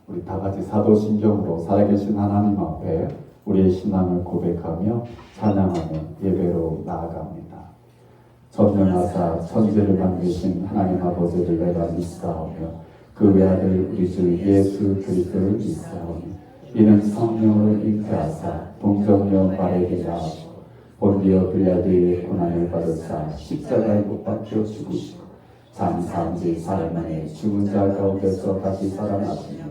우리 다 같이 사도신경으로 살아계신 하나님 앞에 우리의 신앙을 고백하며 찬양하며 예배로 나아갑니다. 전능하사 천지를 만드신 하나님 아버지를 내가 믿사오며 그 외아들 우리 주 예수 그리스도를 믿사오며 이는 성령으로 잉태하사 동정녀 마리아에게 나시고 본디오 빌라도의 고난을 받으사 십자가에 못 박혀 죽으시고 장사한 지 사흘 만에 죽은 자 가운데서 다시 살아나시며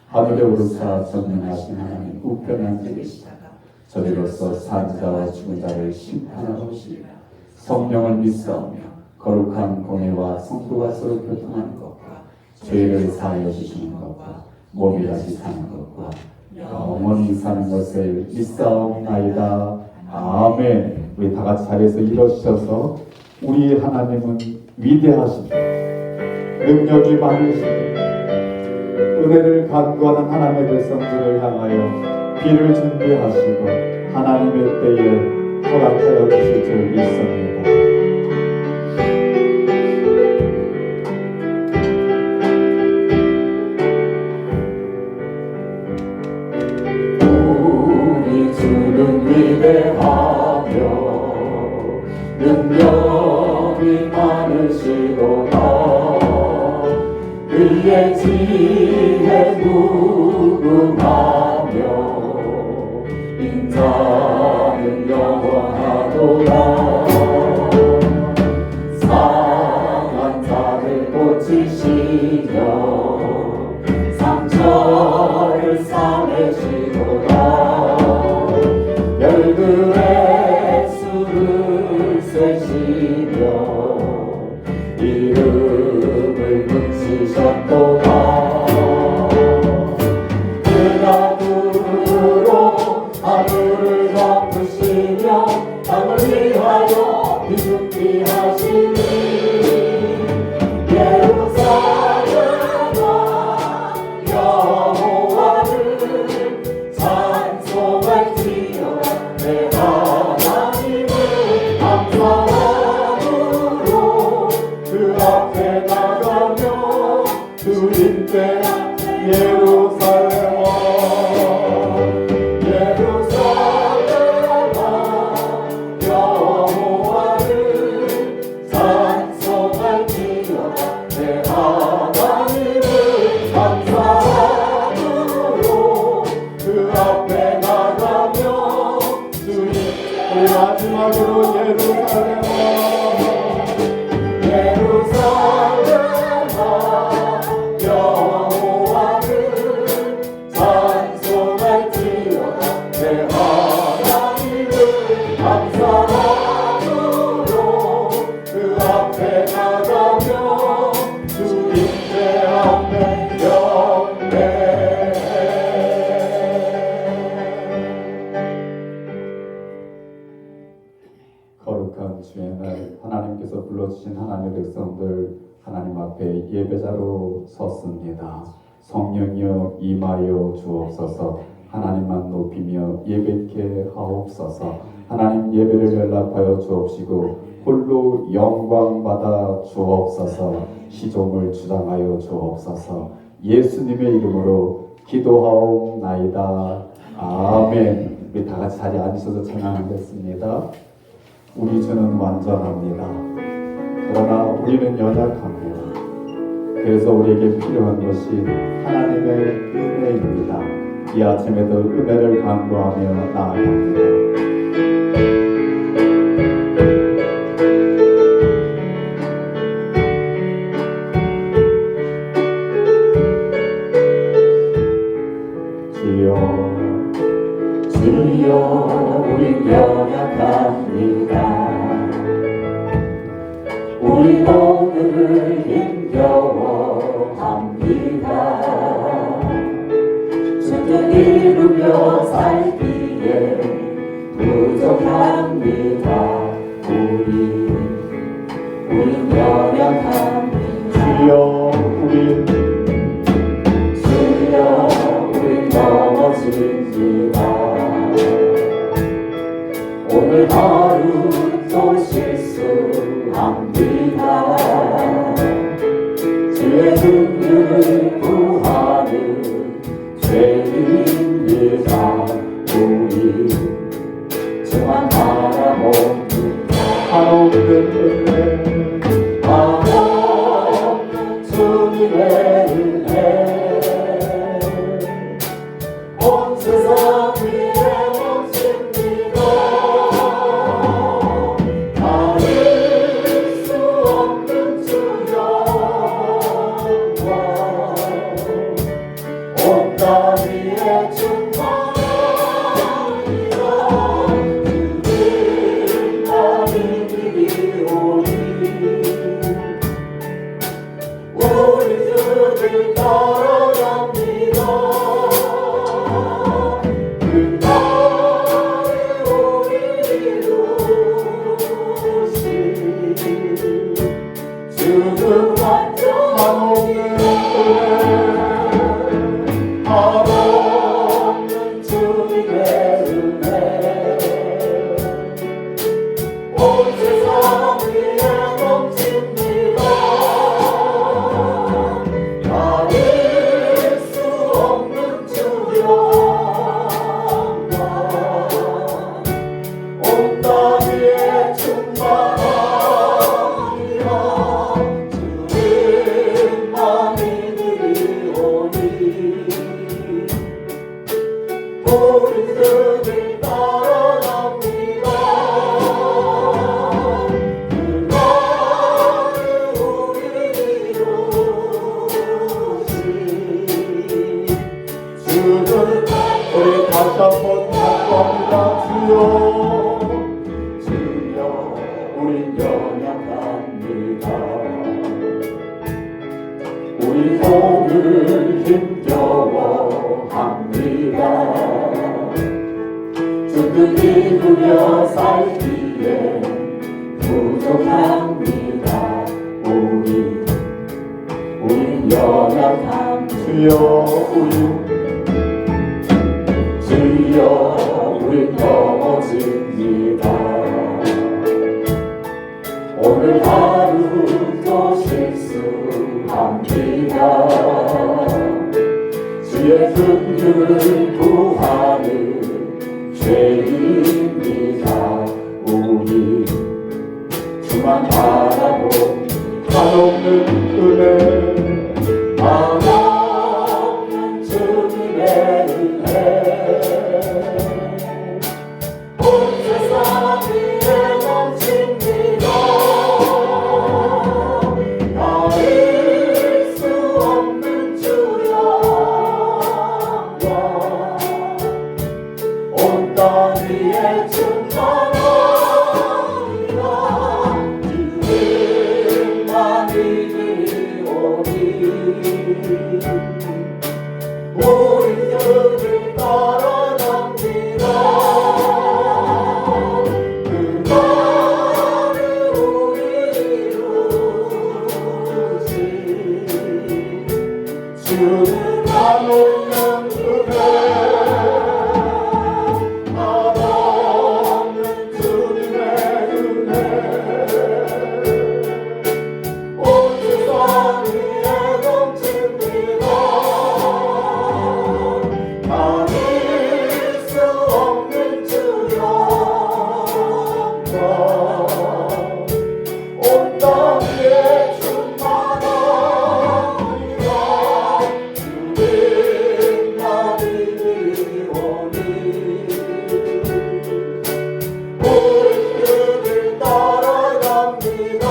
하늘에 오르사 전능하신 하나님 우편에 앉아 계시다가 저리로서 산 자와 죽은 자를 심판하러 오시리라. 성령을 믿사오며 거룩한 공예와 성도가 서로 교통하는 것과 죄를 사하여 주시는 것과 몸이 다시 사는 것과 영원히 사는 것을 믿사옵나이다. 아멘. 우리 다 같이 자리에서 일어서셔서 우리 하나님은 위대하시고 능력이 많으시고 은혜를 간구하는 하나님의 백성들을 향하여 비를 준비하시고 하나님의 때에 허락하여 주실 줄 믿습니다. 우리 주는 위대하며 능력이 많으시도다. 그의 지혜 무궁하며 인자는 영원하도다. 상한 자를 고치시며 상처를 싸매시도다. 열그의 수를 세시며 이름을 붙이셨도다. 그가 불로 하늘을 덮으시며 땅을 위하여 비죽게 하시니 예루살렘아 여호와를 찬송할지어다. 내 하나님을 감사함으로 그 앞에 나가며 주님께 예루살렘아 여호와를 찬송할지어다. 내 하나님을 감사함으로 그 앞에 나가며 주님께 마지막으로 예루살렘아 여호와를 찬송할지어다. 내 하나님을 감사함으로 그 앞에 나가며 주님께 앞에 경배해. 거룩한 주의 날 하나님께서 불러주신 하나님의 백성들 하나님 앞에 예배자로 섰습니다. 성령이여 임하여 주옵소서. 하나님만 높이며 예배케 하옵소서. 하나님 예배를 연락하여 주옵시고 홀로 영광 받아 주옵소서. 시종을 주장하여 주옵소서. 예수님의 이름으로 기도하옵나이다. 아멘. 우리 다 같이 자리에 앉으셔서 찬양하겠습니다. 우리 주는 완전합니다. 그러나 우리는 연약합니다. 그래서 우리에게 필요한 것이 하나님의 은혜입니다. 이 아침에도 은혜를 간구하며 나아갑니다. 주여 우리 연약합니다. 우리 오늘을 힘겨워합니다. 주뜻 이루며 살기에 부족합니다. 우리 연약합니다. 주여 우리 넘어집니다. 오늘 하루 또 실수합니다. 주의 긍휼을 구하는 위에 충만하리라 주님 나를 이리오니 우리 주를 따라갑니다 그 날에 우리를 이루시 주는 완전하옵는 한없는 주님의 은혜 온 세상 위에 넘칩니다 가릴 수 없는 주의 영광 온 땅 위에 충만하리라 주님만 믿으리오니 우리 주를 따라갑니다 그 날에 우리를 이루시 주는 우리 다시 한번 기도합니다 주여 주여 우린 연약합니다 우리 손을 힘겨워합니다 주를 믿으며 살기에 부족합니다 우린 연약합니다 주여 우린 넘어집니다 오늘 하루도 실수합니다 주의 긍휼을 구하는 죄인입니다 우리 주만 바라고 한없는 은혜 한없는 주님의 은혜 온 세상 위에 넘칩니다 가릴 수 없는 주 영광 온 땅 위에 충만하리라 주님만 믿으리오니 우리 주를 따라갑니다 그 날에 우리를 이루시 주는 한없는 은혜 한없는 주님의 은혜 온 세상 위에 넘칩니다 가릴 수 없는 주 영광 온 땅 위에 충만하리라 주님만 믿으리오니 우리 주를 따라갑니다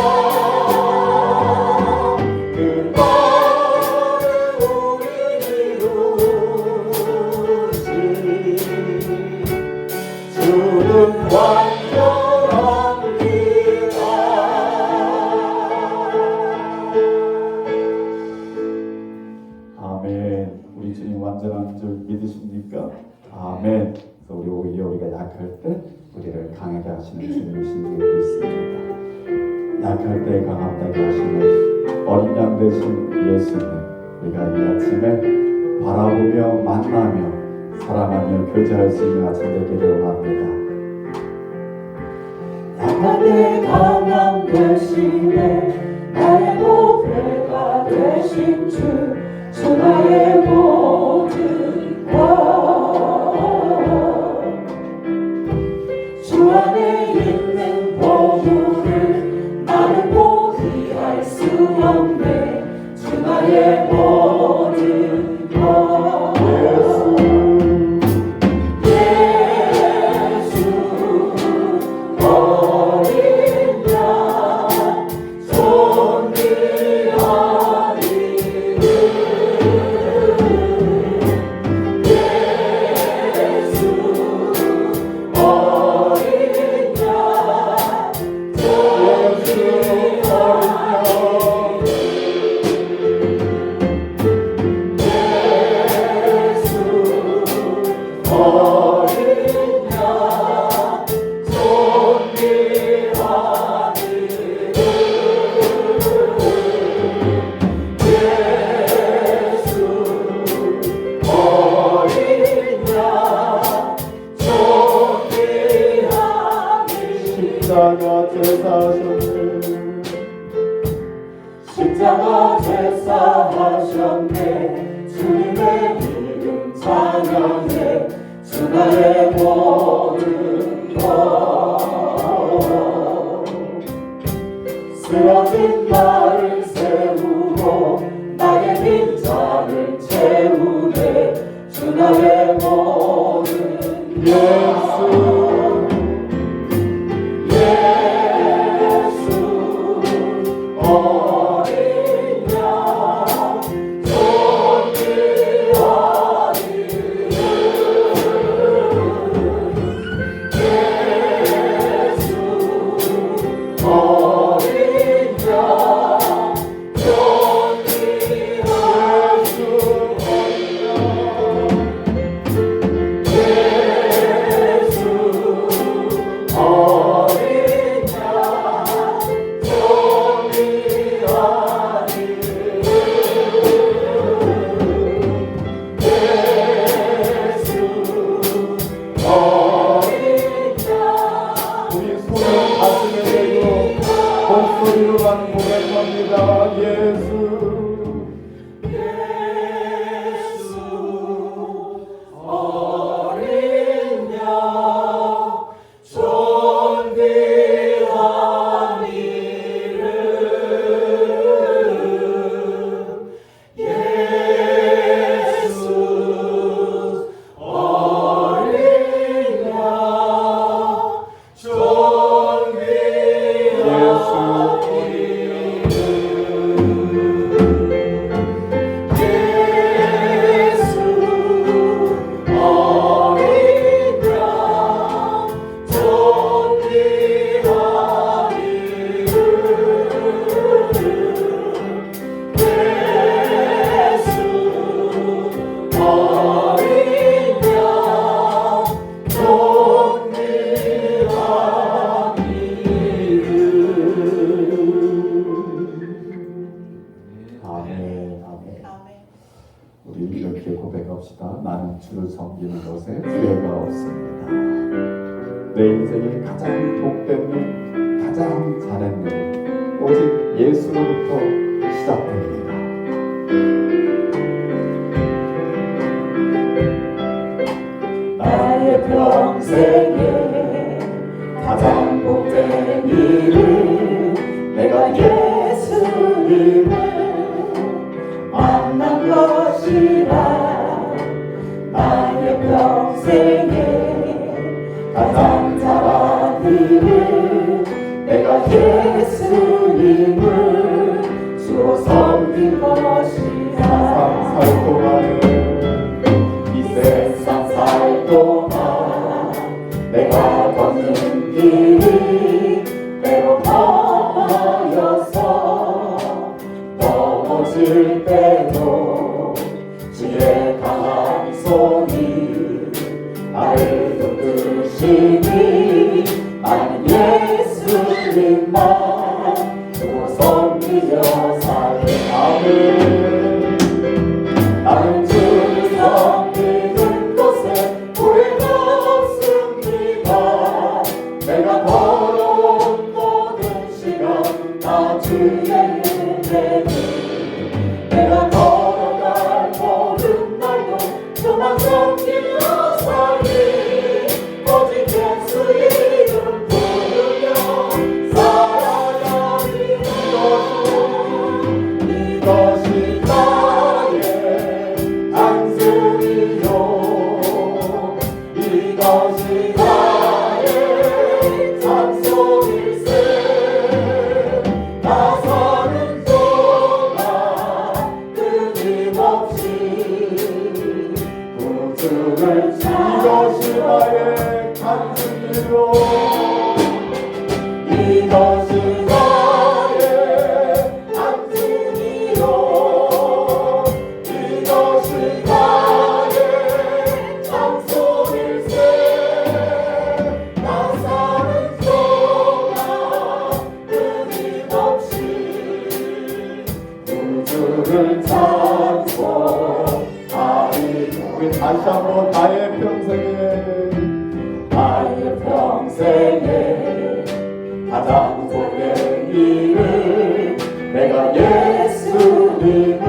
그 날에 우리를 이루시 주는 완전합니다 아멘. 우리 주님 완전한 줄 믿으십니까? 아멘. 그래서 우리가 약할 때 우리를 강하게 하시는 주님이신 줄 믿습니다. 약할 때 강하게 하시는 어린 양 되신 예수님, 우리가 이 아침에 바라보며 만나며 사랑하며 교제할 수 있는 아침 되기를 원합니다. 약할 때 강함 대신에 나의 보배가 되신 주 나의 모든 것 주 안에 있는 보물을 나는 포기할 수 없네 주 나의 모든 것 예수 어린 양 존귀하리를 어린 양 존귀하니 예수 어린 양 존귀하니 십자가 제사하셨네 십자가 제사하셨네 주님의 이름 찬양해 주나의 모든 것 쓰러진 나를 세우고 나의 빈자를 채우네 주나의 모든 예수 예수 어린 양 존귀하니 예수 어린 양 우리 손을 가슴에 대고 목소리로만 고백합니다. 예수 예수 어린 양 존귀한 이름 예수 어린 양 존귀한 예수 어린 양 존귀한 이름 예수 어린 양 존귀한 이름 아멘 아멘. 우리 이렇게 고백합시다. 나는 주를 섬기는 것에 후회가 없습니다. 내 인생에 가장 복된 일, 가장 잘한 일, 오직 예수로부터 시작됩니다. 나의 평생에 가장 복된 일은 내가 예수님을 만난 것이라 나의 평생에 가장 잘한 일은 내가 예수님을 주로 섬긴 것이라 살 동안은 이 세상 살 동안 내가 걷는 길이 때로 험하여서 넘어질 때도 주의 강한 손이 나를 붙드시니 나는 예수님만 주로 섬기며 살리 아멘. 나는 주를 섬기는 것에 후회가 없습니다. 내가 걸어온 모든 시간 다 주의 은혜니 내가 걸어갈 모든 날도 주만 섬기며 살리 오직 예수 이름 부르며 살아가리 이것이 나의 안승이요 이것이 나의 찬송일세 나 사는 동안 끊임없이 우리 다시 한번 나의 평생에 가장 좋은 일은 내가 예수님을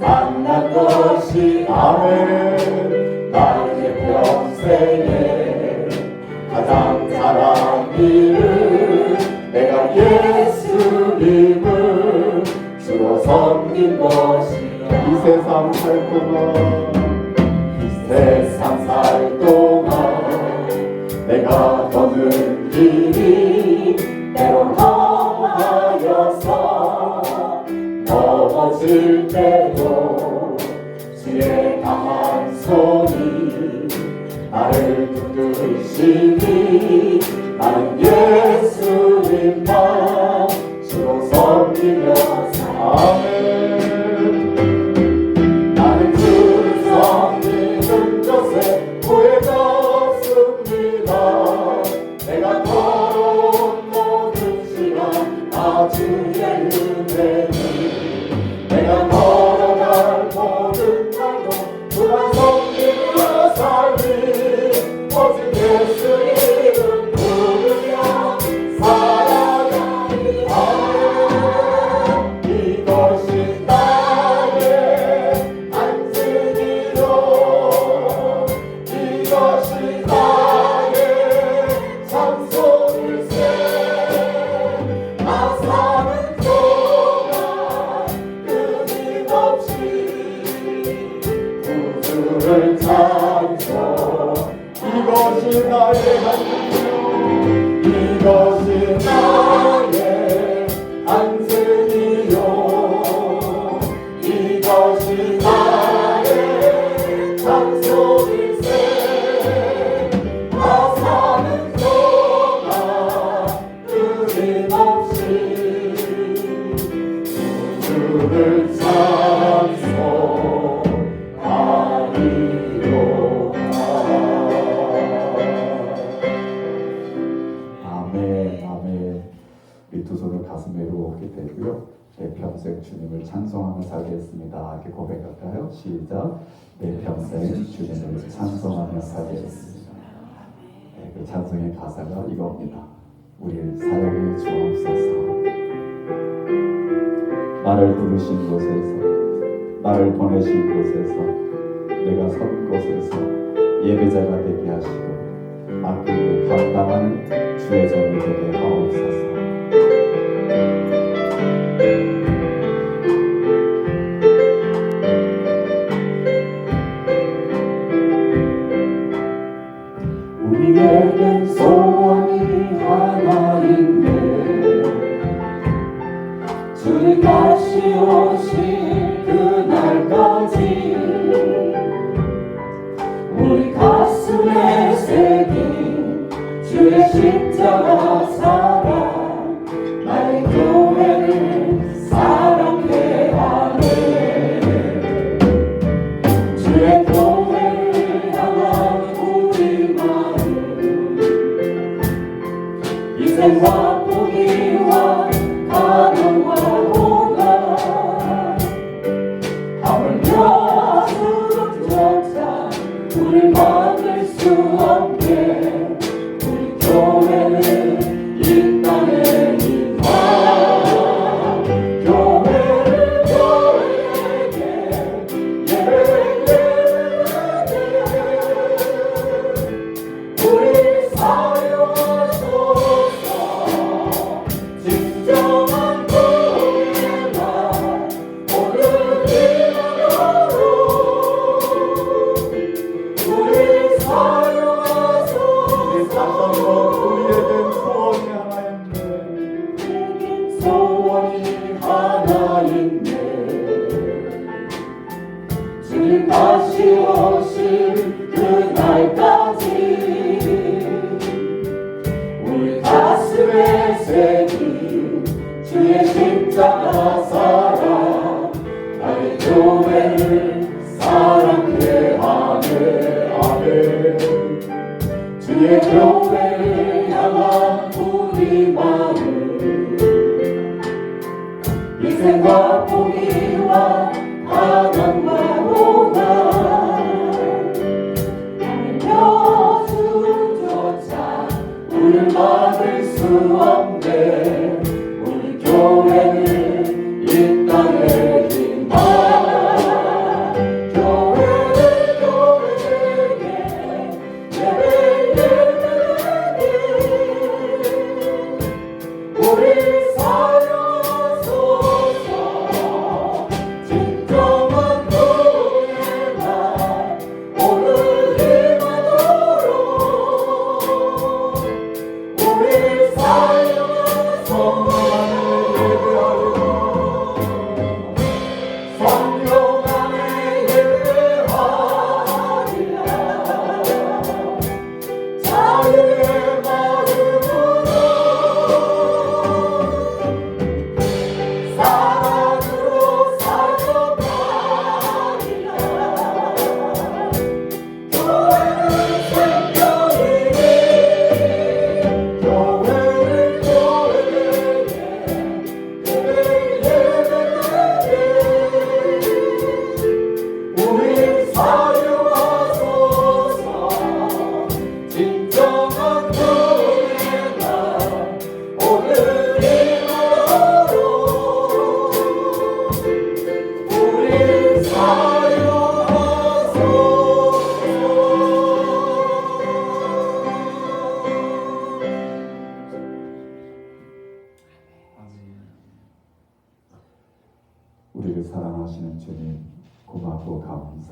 만난 것이 아멘. 나의 평생에 가장 잘한 일은 내가 예수님을 주로 섬긴 것이야. 이 세상 살 동안 내가 걷는 길이 때론 험하여서 넘어질 때도 주의 강한 손이 나를 붙드시니 나는 예수님만 주로 섬기며 아멘. 나는 주를 섬기는 것에 후회가 없습니다. 내가 걸어온 모든 시간 다 주의 은혜니 내가 걸어갈 모든 날도 주만 섬기며 살리 오직 예수님을 부르며 살아가리라. 이것이 나의 안식이요 이것이 나의 찬송일세. 나 사는 동안 끊임없이 구주를 찬송. 이것이 나의 안식이요 이것이 나의 안식이요 이것이 나의 찬송일세. 나 사는 동안 끊임없이 주를 찬송하리로다. 아멘, 아멘. 우리 두 손을 가슴 위로 얹게 되고요. 내 평생 주님을 찬송하며 살겠습니다. 이렇게 고백할까요? 시작. 내 평생 주님을 찬송하며 살겠습니다. 네, 그 찬송의 가사가 이겁니다. 우리를 사랑해 주옵소서. 나를 부르신 곳에서, 나를 보내신 곳에서, 내가 선 곳에서 예배자가 되게 하시고 맡긴 일 감당하는 주의 종이 되게 하옵소서. 우리에겐 소원이 하나 있네. 주님 다시 오실 그날까지 우리 가슴에 새긴 주의 십자가 사랑 나의 교회를 사랑해 하네. 주의 교회를 향한 우리 마음 희생과 포기와 가난과 고난 하물며 주름조차 우릴 막을 수 없게 우리 교회는 이 땅에 있다. 교회를 교회에게 예배에게 우리 사용하소서. 진정한 교회만 오늘 이만으로 우리 사용하소서. 다시 한번 우리에겐 소원이 하나 있네. 소원이 하나 있네. 주님 다시 오실 그날까지 우리 가슴에 새긴 주의 십자가 사랑 나의 교회를 사랑해 하네. 아멘. 주의 교회를 향한 우리 마음 희생과 포기와 가난과 고난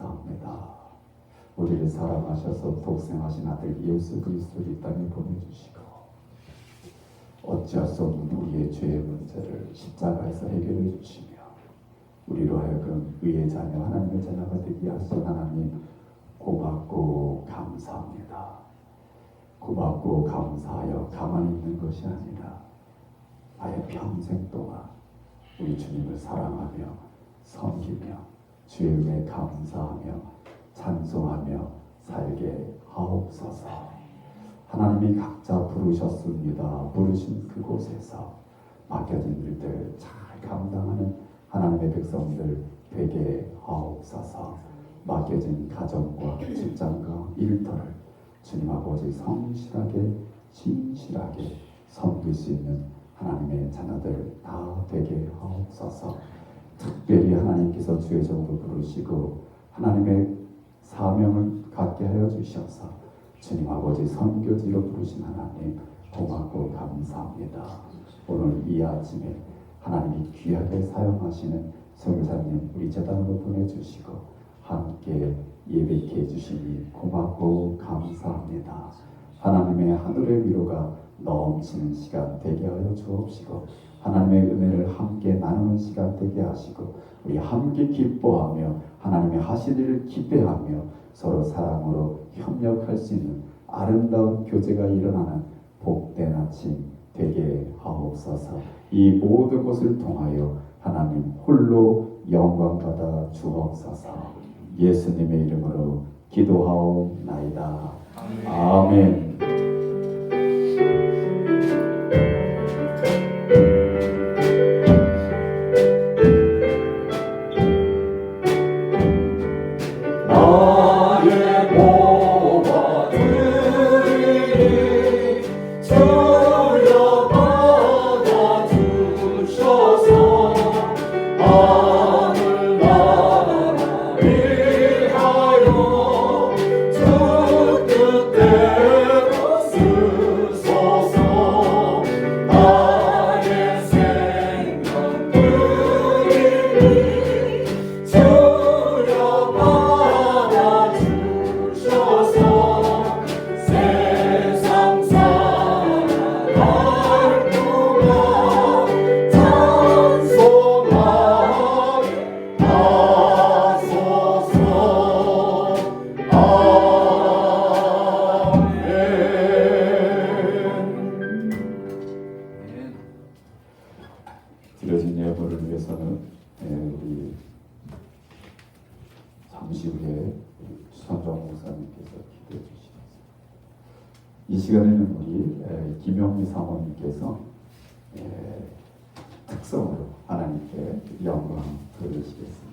감사합니다. 우리를 사랑하셔서 독생하신 아들 예수 그리스도를 이 땅에 보내주시고 어찌할 수 없는 우리의 죄의 문제를 십자가에서 해결해 주시며 우리로 하여금 의의 자녀 하나님의 자녀가 되게 하신 하나님 고맙고 감사합니다. 고맙고 감사하여 가만히 있는 것이 아니라 아예 평생 동안 우리 주님을 사랑하며 섬기며 주의 은혜에 감사하며 찬송하며 살게 하옵소서. 하나님이 각자 부르셨습니다. 부르신 그곳에서 맡겨진 일들 잘 감당하는 하나님의 백성들 되게 하옵소서. 맡겨진 가정과 직장과 일터를 주님 아버지 성실하게 진실하게 섬길 수 있는 하나님의 자녀들 다 되게 하옵소서. 특별히 하나님께서 주의 종으로 부르시고 하나님의 사명을 갖게 하여 주셔서 주님 아버지 선교지로 부르신 하나님 고맙고 감사합니다. 오늘 이 아침에 하나님이 귀하게 사용하시는 선교사님 우리 재단으로 보내주시고 함께 예배케 해주시니 고맙고 감사합니다. 하나님의 하늘의 위로가 넘치는 시간 되게 하여 주옵시고 하나님의 은혜를 함께 나누는 시간 되게 하시고 우리 함께 기뻐하며 하나님의 하신 일을 기대하며 서로 사랑으로 협력할 수 있는 아름다운 교제가 일어나는 복된 아침 되게 하옵소서. 이 모든 것을 통하여 하나님 홀로 영광받아 주옵소서. 예수님의 이름으로 기도하옵나이다. 아멘. 드려진 예물을 위해서는 우리 잠시 후에 주선정 목사님께서 기도해 주시겠습니다. 이 시간에는 우리 김영미 사모님께서 특성으로 하나님께 영광 돌리시겠습니다.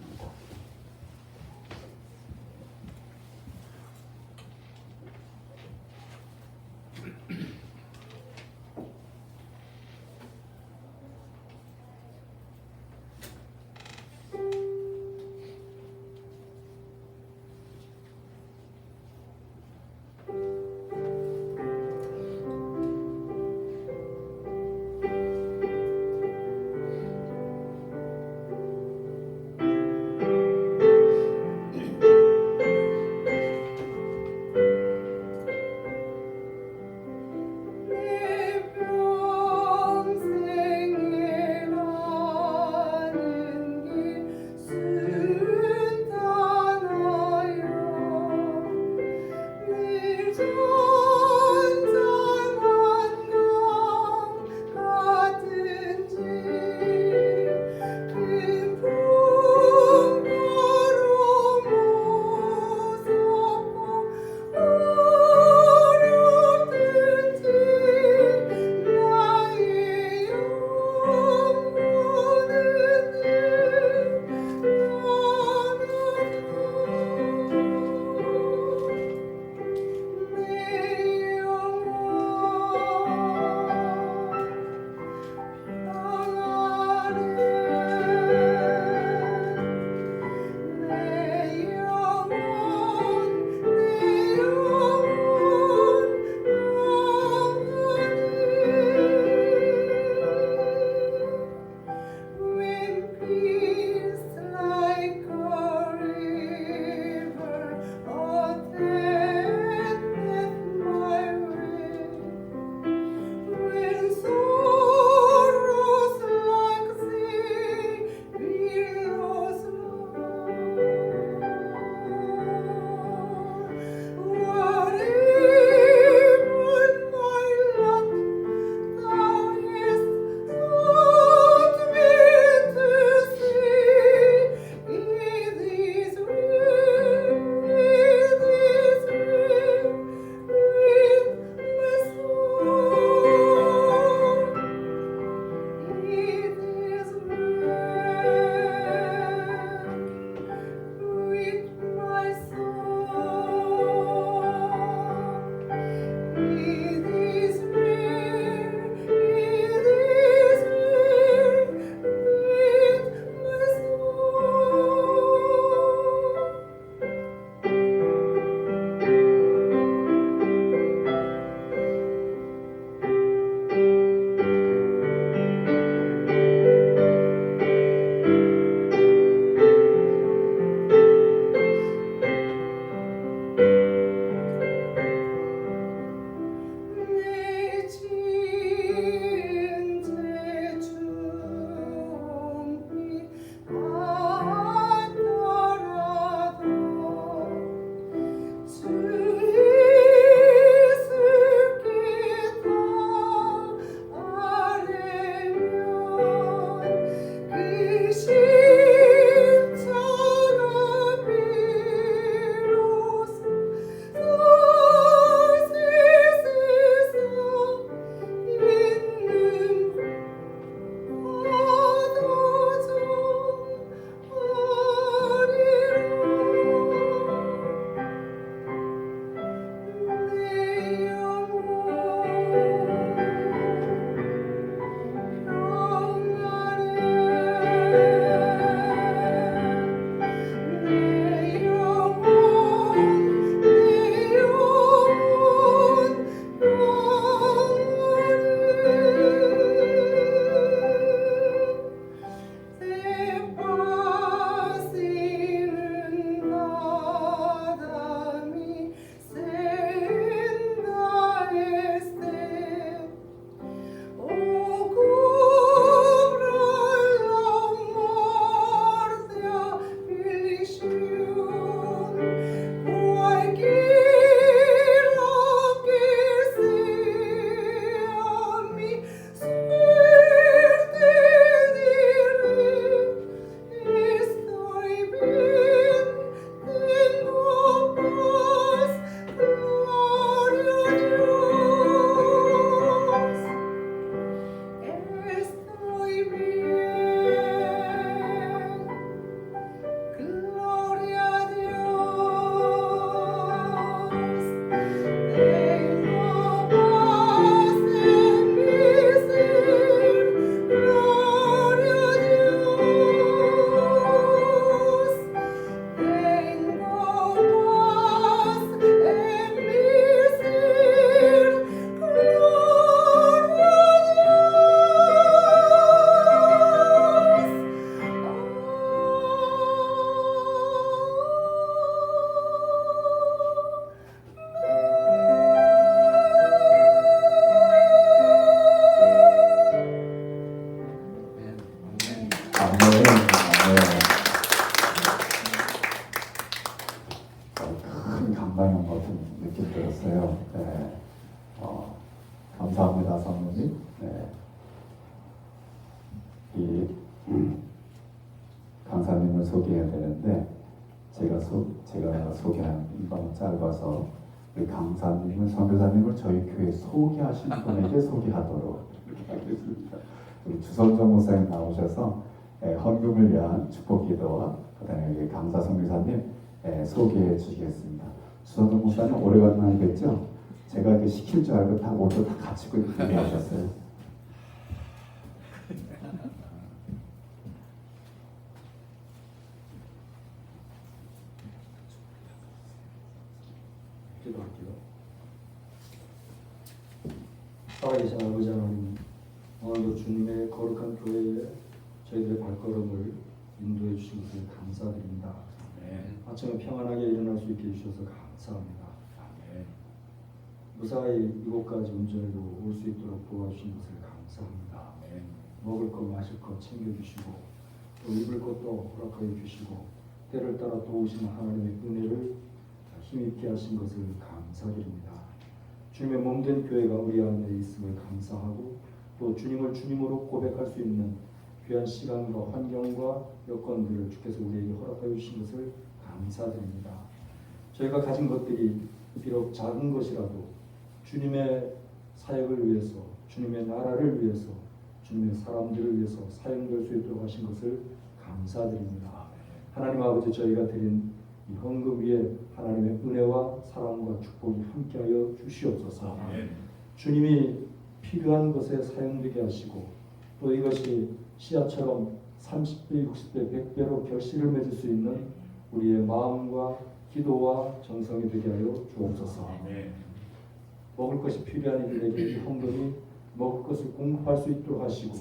큰 감동형 같은 느낌 들었어요. 네. 감사합니다, 사모님. 네. 이 강사님을 소개해야 되는데 제가 소개한 이건 짧아서 우리 강사님을 선교사님을 저희 교회 소개하신 분에게 소개하도록 하겠습니다. 우리 주선정 목사님 나오셔서 헌금을 위한 축복기도와 그다음에 강사 선교사님 소개해 주시겠습니다. 주선정 목사님 오래간만에 뵙죠? 제가 이렇게 시킬 줄 알고 다 모두 다 같이 얘기하셨어요. 기도할게요. 살아계신 아버지 하나님, 오늘도 주님의 거룩한 교회에 저희들의 발걸음을 인도해 주신 것을 감사드립니다. 아침에 평안하게 일어날 수 있게 해주셔서 감사합니다. 무사히 이곳까지 운전해도 올 수 있도록 도와주신 것을 감사합니다. 먹을 것 마실 것 챙겨주시고 또 입을 것도 허락하여 주시고 때를 따라 도우시는 하나님의 은혜를 힘있게 하신 것을 감사드립니다. 주님의 몸된 교회가 우리 안에 있음을 감사하고 또 주님을 주님으로 고백할 수 있는 귀한 시간과 환경과 여건들을 주께서 우리에게 허락하여 주신 것을 감사드립니다. 저희가 가진 것들이 비록 작은 것이라도 주님의 사역을 위해서, 주님의 나라를 위해서, 주님의 사람들을 위해서 사용될 수 있도록 하신 것을 감사드립니다. 하나님 아버지, 저희가 드린 이 헌금 위에 하나님의 은혜와 사랑과 축복이 함께하여 주시옵소서. 주님이 필요한 것에 사용되게 하시고 또 이것이 씨앗처럼 30배, 60배, 100배로 결실을 맺을 수 있는 우리의 마음과 기도와 정성이 되게 하여 주옵소서. 먹을 것이 필요한 이들에게 이 헌금이 먹을 것을 공급할 수 있도록 하시고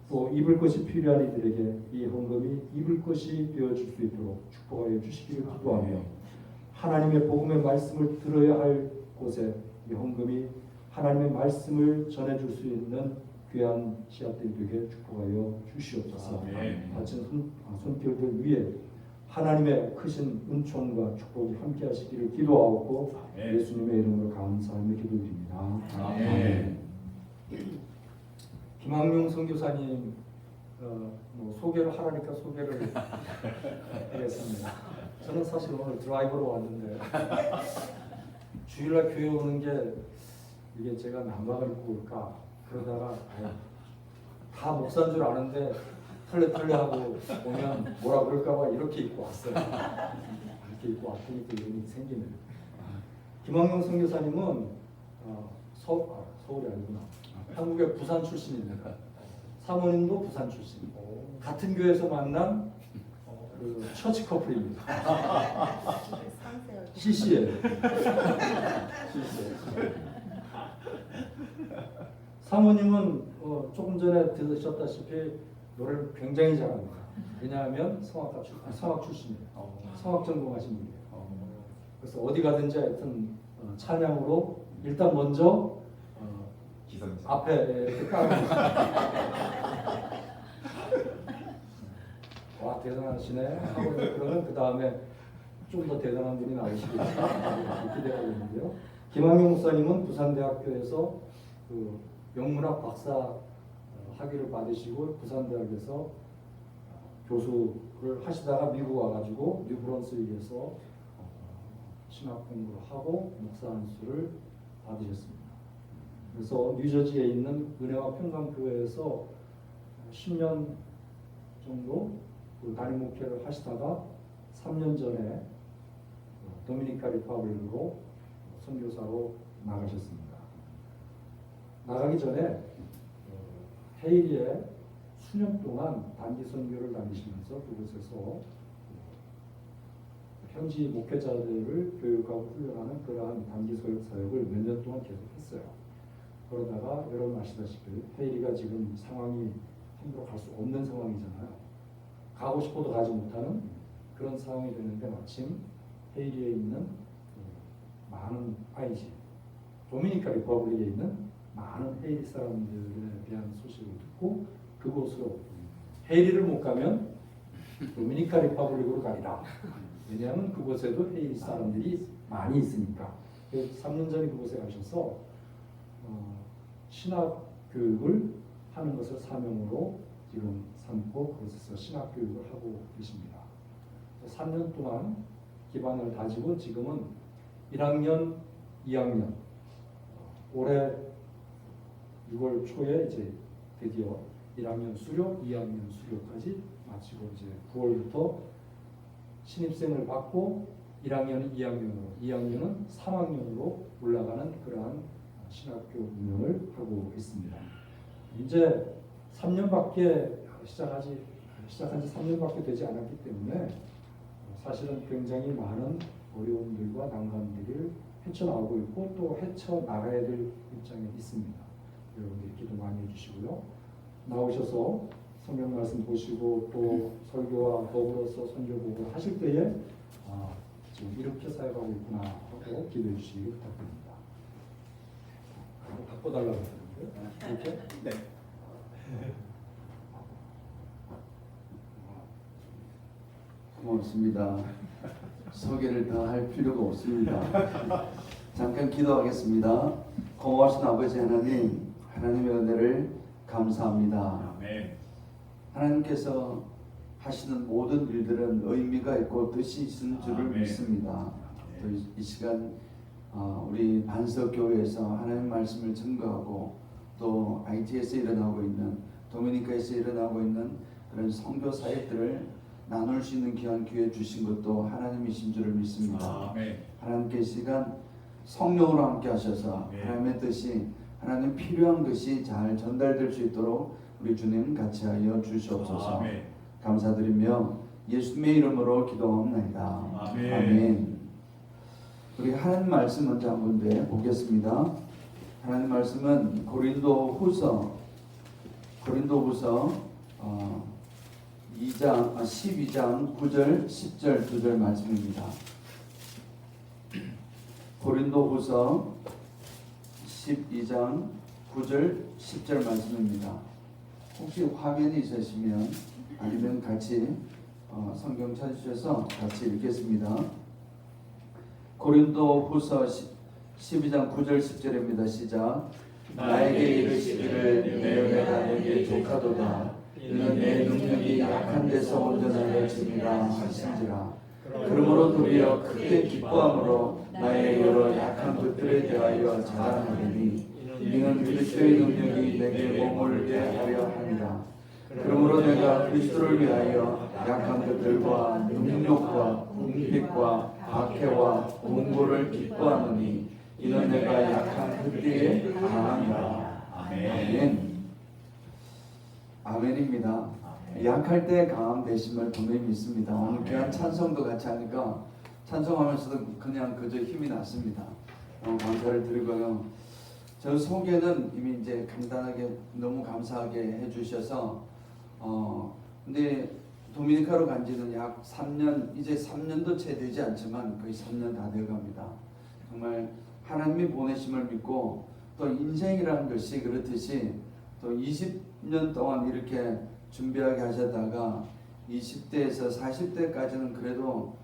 또 입을 것이 필요한 이들에게 이 헌금이 입을 것이 되어줄 수 있도록 축복하여 주시기를 기도하며 하나님의 복음의 말씀을 들어야 할 곳에 이 헌금이 하나님의 말씀을 전해줄 수 있는 귀한 씨앗들이 되게 축복하여 주시옵소서. 다친 손길들 위에 하나님의 크신 은총과 축복이 함께 하시기를 기도하고 예수님의 이름으로 감사하며 기도드립니다. 아멘. 김학용 선교사님 소개를 하라니까 소개를 하겠습니다. 저는 사실 오늘 드라이버로 왔는데 주일날 교회 오는 게 이게 제가 난방을 입고 올까 그러다가 다 목사인 줄 아는데 털레 하고 오면 뭐라 그럴까봐 이렇게 입고 왔어요. 이렇게 입고 왔더니 또 이런 일이 생기네요. 김학용 선교사님은 서울이 아니구나. 한국의 부산 출신입니다. 사모님도 부산 출신. 같은 교회에서 만난 그 처치 커플입니다. CC예요. 사모님은 조금 전에 들으셨다시피 노래를 굉장히 잘합니다. 왜냐하면 성악 출신이에요. 성악 전공하신 분이에요. 그래서 어디 가든지 하여튼 찬양으로 일단 먼저 앞에 이렇게 깔아놓으세요. 와 대단하시네 하고 그러면 그 다음에 좀 더 대단한 분이 나오시겠지 기대가 되는데요. 김학용 목사님은 부산대학교에서 그 영문학 박사 학위를 받으시고 부산대학에서 교수를 하시다가 미국 와가지고 뉴브런스윅에서 신학 공부를 하고 목사 안수를 받으셨습니다. 그래서 뉴저지에 있는 은혜와 평강교회에서 10년 정도 그 담임 목회를 하시다가 3년 전에 도미니카 리퍼블릭으로 선교사로 나가셨습니다. 나가기 전에 헤이리에 수년 동안 단기 선교를 다니시면서 그곳에서 현지 목회자들을 교육하고 훈련하는 그러한 단기 사역을 몇 년 동안 계속했어요. 그러다가 여러분 아시다시피 헤이리가 지금 상황이 함부로 갈 수 없는 상황이잖아요. 가고 싶어도 가지 못하는 그런 상황이 되는데 마침 헤이리에 있는 많은 아이지 도미니카 리퍼블릭에 있는 많은 헤이리 사람들에 대한 소식을 듣고 그곳으로 헤이리를 못 가면 도미니카 리퍼블릭으로 가리라 왜냐하면 그곳에도 해외 사람들이 많이 있으니까. 3년 전에 그곳에 가셔서 신학 교육을 하는 것을 사명으로 지금 삼고 그곳에서 신학 교육을 하고 계십니다. 3년 동안 기반을 다지고 지금은 1학년, 2학년 올해 6월 초에 이제 드디어 1학년 수료, 2학년 수료까지 마치고 이제 9월부터 신입생을 받고 1학년은 2학년으로, 2학년은 3학년으로 올라가는 그러한 신학교 운영을 하고 있습니다. 이제 3년밖에 시작한 지 3년밖에 되지 않았기 때문에 사실은 굉장히 많은 어려움들과 난관들을 헤쳐나오고 있고 또 헤쳐나가야 될 입장에 있습니다. 여러분들 기도 많이 해주시고요. 나오셔서 성경 말씀 보시고 또 설교와 더불어서 선교복을 하실 때에 지금 이렇게 사역하고 있구나 하고 기도해 주시기 부탁드립니다. 바꿔달라고 하는데 이렇게? 네. 고맙습니다. 소개를 더 할 필요가 없습니다. 잠깐 기도하겠습니다. 고마우신 아버지 하나님, 하나님의 은혜를 감사합니다. 아멘. 하나님께서 하시는 모든 일들은 의미가 있고 뜻이 있는 줄을 아멘. 믿습니다. 또 이 시간 우리 반석교회에서 하나님 말씀을 증거하고 또 IT에서 일어나고 있는 도미니카에서 일어나고 있는 그런 선교 사역들을 나눌 수 있는 귀한 기회 주신 것도 하나님이신 줄을 믿습니다. 아멘. 하나님께 이 시간 성령으로 함께 하셔서 아멘. 하나님의 뜻이 하나님 필요한 것이 잘 전달될 수 있도록 우리 주님 같이 하여 주시옵소서. 아멘. 감사드리며 예수님의 이름으로 기도합니다. 아멘. 아멘. 우리 하나님 말씀 먼저 한번 보겠습니다. 하나님 말씀은 고린도후서 12장 9절 10절 2절 말씀입니다. 고린도후서 12장 9절 10절 말씀입니다. 혹시 화면이 있으시면 아니면 같이 성경 찾으셔서 같이 읽겠습니다. 고린도후서 12장 9절 10절입니다. 시작. 나에게 이르시기를 내 은혜가 너에게 족하도다. 이는 내 능력이 약한 데서 온전하여 짐이라 하신지라. 그러므로 도리어 크게 기뻐함으로 나의 여러 약한 것들에 대하여 자랑하리니 이는 그리스도의 능력이 내게 머물게 하려 함이라. 그러므로 내가 그리스도를 위하여 약한 것들과 능력과 궁핍과 박해와 공고를 기뻐하노니 이는 내가 약한 그때에 강함이라. 아멘. 아멘입니다. 약할 때 강함 되심을 분명히 믿습니다. 오늘 귀한 찬송도 같이 하니까 찬송하면서도 그냥 그저 힘이 났습니다. 감사를 드리고요. 저 소개는 이미 이제 간단하게 너무 감사하게 해주셔서 근데 도미니카로 간 지는 약 3년, 이제 3년도 채 되지 않지만 거의 3년 다 되어갑니다. 정말 하나님이 보내심을 믿고 또 인생이라는 것이 그렇듯이 또 20년 동안 이렇게 준비하게 하셨다가 20대에서 40대까지는 그래도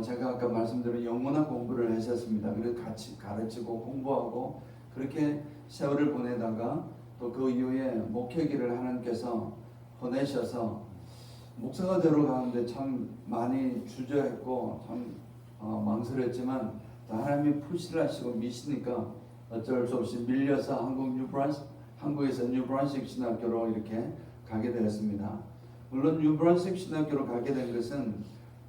제가 아까 말씀드린 영문학 공부를 하셨습니다. 그래서 같이 가르치고 공부하고 그렇게 세월을 보내다가 또 그 이후에 목회기를 하나님께서 보내셔서 목사가 들어가는데 참 많이 주저했고 참 망설였지만 하나님이 푸시를 하시고 미시니까 어쩔 수 없이 밀려서 한국에서 뉴브런식 신학교로 이렇게 가게 되었습니다. 물론 뉴브런식 신학교로 가게 된 것은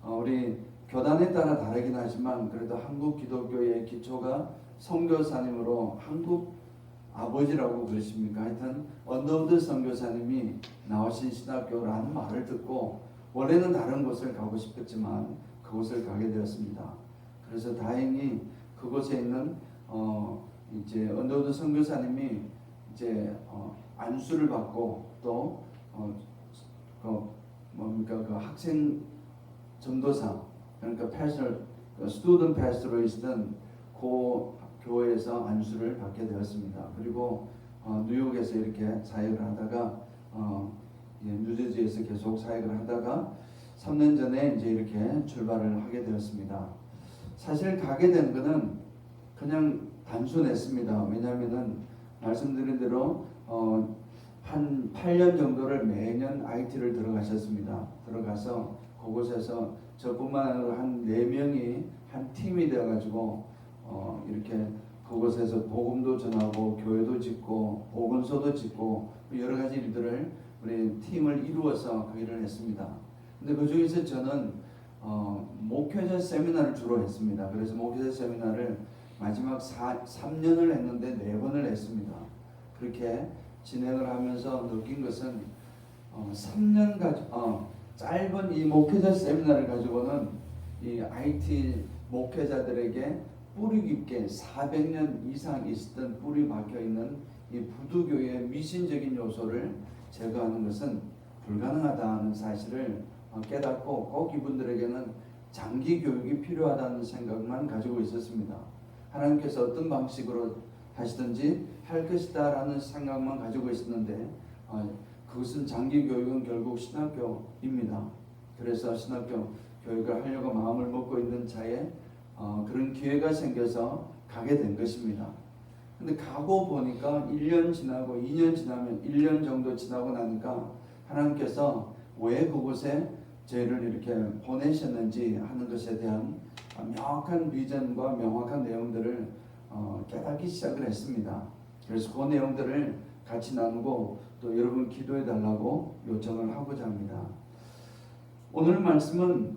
우리 교단에 따라 다르긴 하지만 그래도 한국 기독교의 기초가 선교사님으로 한국 아버지라고 그러십니까? 하여튼 언더우드 선교사님이 나오신 신학교라는 말을 듣고 원래는 다른 곳을 가고 싶었지만 그곳을 가게 되었습니다. 그래서 다행히 그곳에 있는 이제 언더우드 선교사님이 이제 안수를 받고 또 그 학생 전도사 그러니까 스튜던트 패스터로 있던 그 교회에서 안수를 받게 되었습니다. 그리고 뉴욕에서 이렇게 사역을 하다가 뉴저지에서 계속 사역을 하다가 3년 전에 이제 이렇게 출발을 하게 되었습니다. 사실 가게 된 거는 그냥 단순했습니다. 왜냐하면은 말씀드린 대로 한 8년 정도를 매년 IT를 들어가셨습니다. 들어가서 그곳에서 저뿐만 아니라 한 4명이 한 팀이 되어가지고 이렇게 그곳에서 복음도 전하고 교회도 짓고 보건소도 짓고 여러 가지 일들을 우리 팀을 이루어서 그 일을 했습니다. 근데 그 중에서 저는 목회자 세미나를 주로 했습니다. 그래서 목회자 세미나를 마지막 3년을 했는데 4번을 했습니다. 그렇게 진행을 하면서 느낀 것은 3년 짧은 이 목회자 세미나를 가지고는 이 IT 목회자들에게 뿌리 깊게 400년 이상 있었던 뿌리 박혀 있는 이 부두교의 미신적인 요소를 제거하는 것은 불가능하다는 사실을 깨닫고 꼭 이분들에게는 장기 교육이 필요하다는 생각만 가지고 있었습니다. 하나님께서 어떤 방식으로 하시든지 할 것이다라는 생각만 가지고 있었는데 그것은 장기 교육은 결국 신학교입니다. 그래서 신학교 교육을 하려고 마음을 먹고 있는 차에 그런 기회가 생겨서 가게 된 것입니다. 근데 가고 보니까 1년 지나고 2년 지나면 1년 정도 지나고 나니까 하나님께서 왜 그곳에 저희를 이렇게 보내셨는지 하는 것에 대한 명확한 비전과 명확한 내용들을 깨닫기 시작을 했습니다. 그래서 그 내용들을 같이 나누고 또 여러분 기도해 달라고 요청을 하고자 합니다. 오늘 말씀은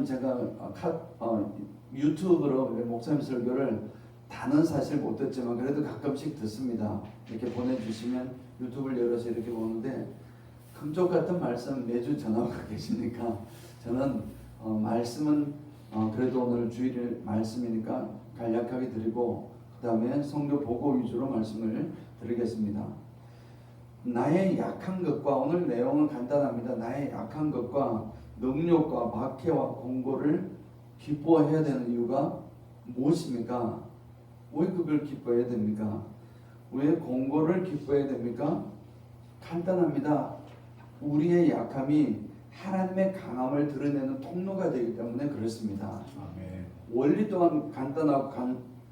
제가 유튜브로 목사님 설교를 다는 사실 못 듣지만 그래도 가끔씩 듣습니다. 이렇게 보내주시면 유튜브를 열어서 이렇게 보는데 금쪽 같은 말씀 매주 전하고 계시니까 저는 말씀은 그래도 오늘 주일 말씀이니까 간략하게 드리고 그 다음에 성경 보고 위주로 말씀을 드리겠습니다. 나의 약한 것과 오늘 내용은 간단합니다. 나의 약한 것과 능력과 박해와 공고를 기뻐해야 되는 이유가 무엇입니까? 왜 그걸 기뻐해야 됩니까? 왜 공고를 기뻐해야 됩니까? 간단합니다. 우리의 약함이 하나님의 강함을 드러내는 통로가 되기 때문에 그렇습니다. 아멘. 원리 또한 간단하고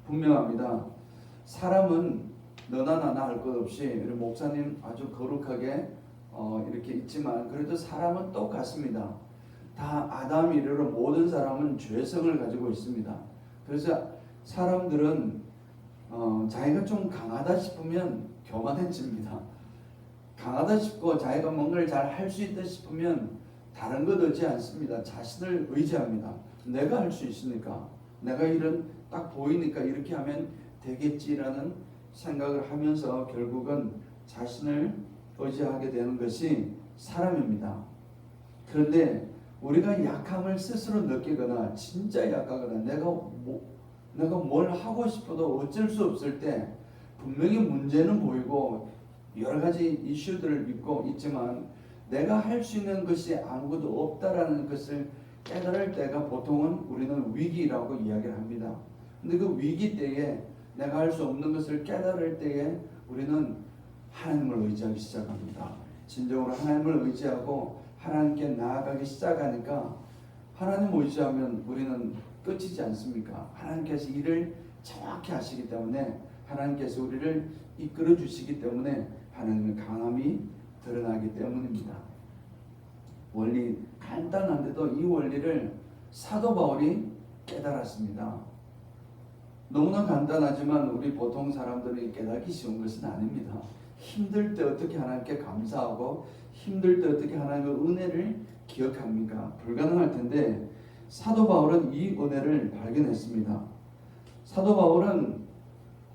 분명합니다. 사람은 너나 나나 할 것 없이 우리 목사님 아주 거룩하게 이렇게 있지만 그래도 사람은 똑같습니다. 다 아담 이래로 모든 사람은 죄성을 가지고 있습니다. 그래서 사람들은 자기가 좀 강하다 싶으면 교만해집니다. 강하다 싶고 자기가 뭔가를 잘 할 수 있다 싶으면 다른 것 의지 않습니다. 자신을 의지합니다. 내가 할 수 있으니까 내가 이런 딱 보이니까 이렇게 하면 되겠지라는 생각을 하면서 결국은 자신을 의지하게 되는 것이 사람입니다. 그런데 우리가 약함을 스스로 느끼거나 진짜 약하거나 내가 뭘 하고 싶어도 어쩔 수 없을 때 분명히 문제는 보이고 여러 가지 이슈들을 있지만 내가 할 수 있는 것이 아무것도 없다라는 것을 깨달을 때가 보통은 우리는 위기라고 이야기를 합니다. 근데 그 위기 때에 내가 할 수 없는 것을 깨달을 때에 우리는 하나님을 의지하기 시작합니다. 진정으로 하나님을 의지하고 하나님께 나아가기 시작하니까 하나님 의지하면 우리는 끝이지 않습니까? 하나님께서 일을 정확히 하시기 때문에 하나님께서 우리를 이끌어 주시기 때문에 하나님의 강함이 드러나기 때문입니다. 원리 간단한데도 이 원리를 사도 바울이 깨달았습니다. 너무나 간단하지만 우리 보통 사람들이 깨닫기 쉬운 것은 아닙니다. 힘들 때 어떻게 하나님께 감사하고 힘들 때 어떻게 하나님의 은혜를 기억합니까? 불가능할 텐데 사도 바울은 이 은혜를 발견했습니다. 사도 바울은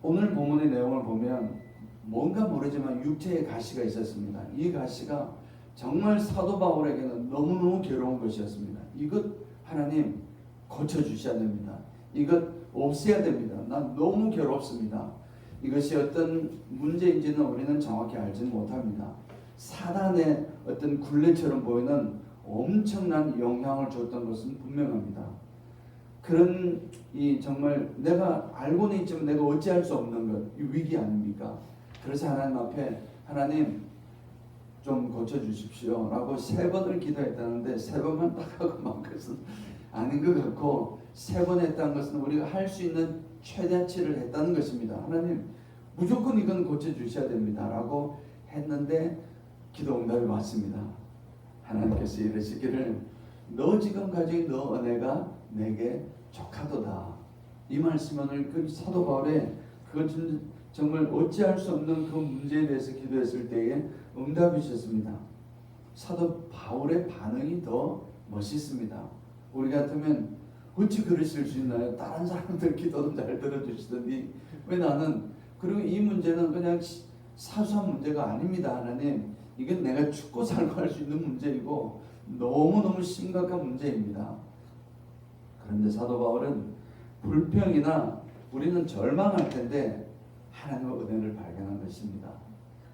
오늘 본문의 내용을 보면 뭔가 모르지만 육체의 가시가 있었습니다. 이 가시가 정말 사도 바울에게는 너무너무 괴로운 것이었습니다. 이것 하나님 고쳐주셔야 됩니다. 이것 없애야 됩니다. 난 너무 괴롭습니다. 이것이 어떤 문제인지는 우리는 정확히 알지는 못합니다. 사단의 어떤 굴레처럼 보이는 엄청난 영향을 줬던 것은 분명합니다. 그런 이 정말 내가 알고는 있지만 내가 어찌할 수 없는 것, 이 위기 아닙니까? 그래서 하나님 앞에 하나님 좀 고쳐주십시오 라고 3번을 기도했다는데 3번만 딱 하고 만 것은 아닌 것 같고 3번 했다는 것은 우리가 할 수 있는 최대치를 했다는 것입니다. 하나님 무조건 이건 고쳐주셔야 됩니다 라고 했는데 기도 응답이 왔습니다. 하나님께서 이르시기를 너 지금 가진 너 은혜가 내게 족하도다. 이 말씀 오늘 그 사도 바울의 그 정말 어찌할 수 없는 그 문제에 대해서 기도했을 때에 응답이 주셨습니다. 사도 바울의 반응이 더 멋있습니다. 우리 같으면 어찌 그러실 수 있나요? 다른 사람들 기도는 잘 들어주시더니 왜 나는, 그리고 이 문제는 그냥 사소한 문제가 아닙니다. 하나님 이건 내가 죽고 살고 할 수 있는 문제이고 너무너무 심각한 문제입니다. 그런데 사도 바울은 불평이나 우리는 절망할 텐데 하나님의 은혜를 발견한 것입니다.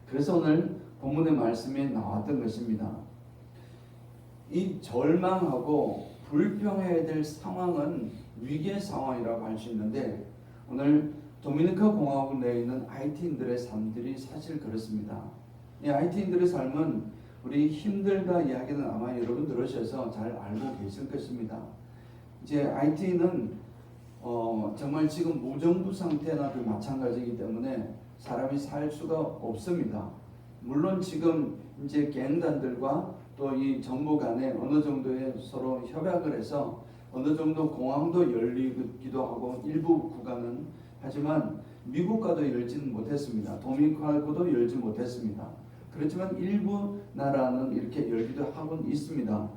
그래서 오늘 본문의 말씀에 나왔던 것입니다. 이 절망하고 불평해야 될 상황은 위기의 상황이라고 할 수 있는데 오늘 도미니카 공화국 내에 있는 IT인들의 삶들이 사실 그렇습니다. 이 IT인들의 삶은 우리 힘들다 이야기는 아마 여러분 들으셔서 잘 알고 계실 것입니다. 이제 IT는 정말 지금 무정부 상태나도 마찬가지이기 때문에 사람이 살 수가 없습니다. 물론 지금 이제 갱단들과 또 이 정부 간에 어느 정도의 서로 협약을 해서 어느 정도 공항도 열리기도 하고 일부 구간은, 하지만 미국과도 열지는 못했습니다. 도미니카하고도 열지 못했습니다. 그렇지만 일부 나라는 이렇게 열기도 하고는 있습니다.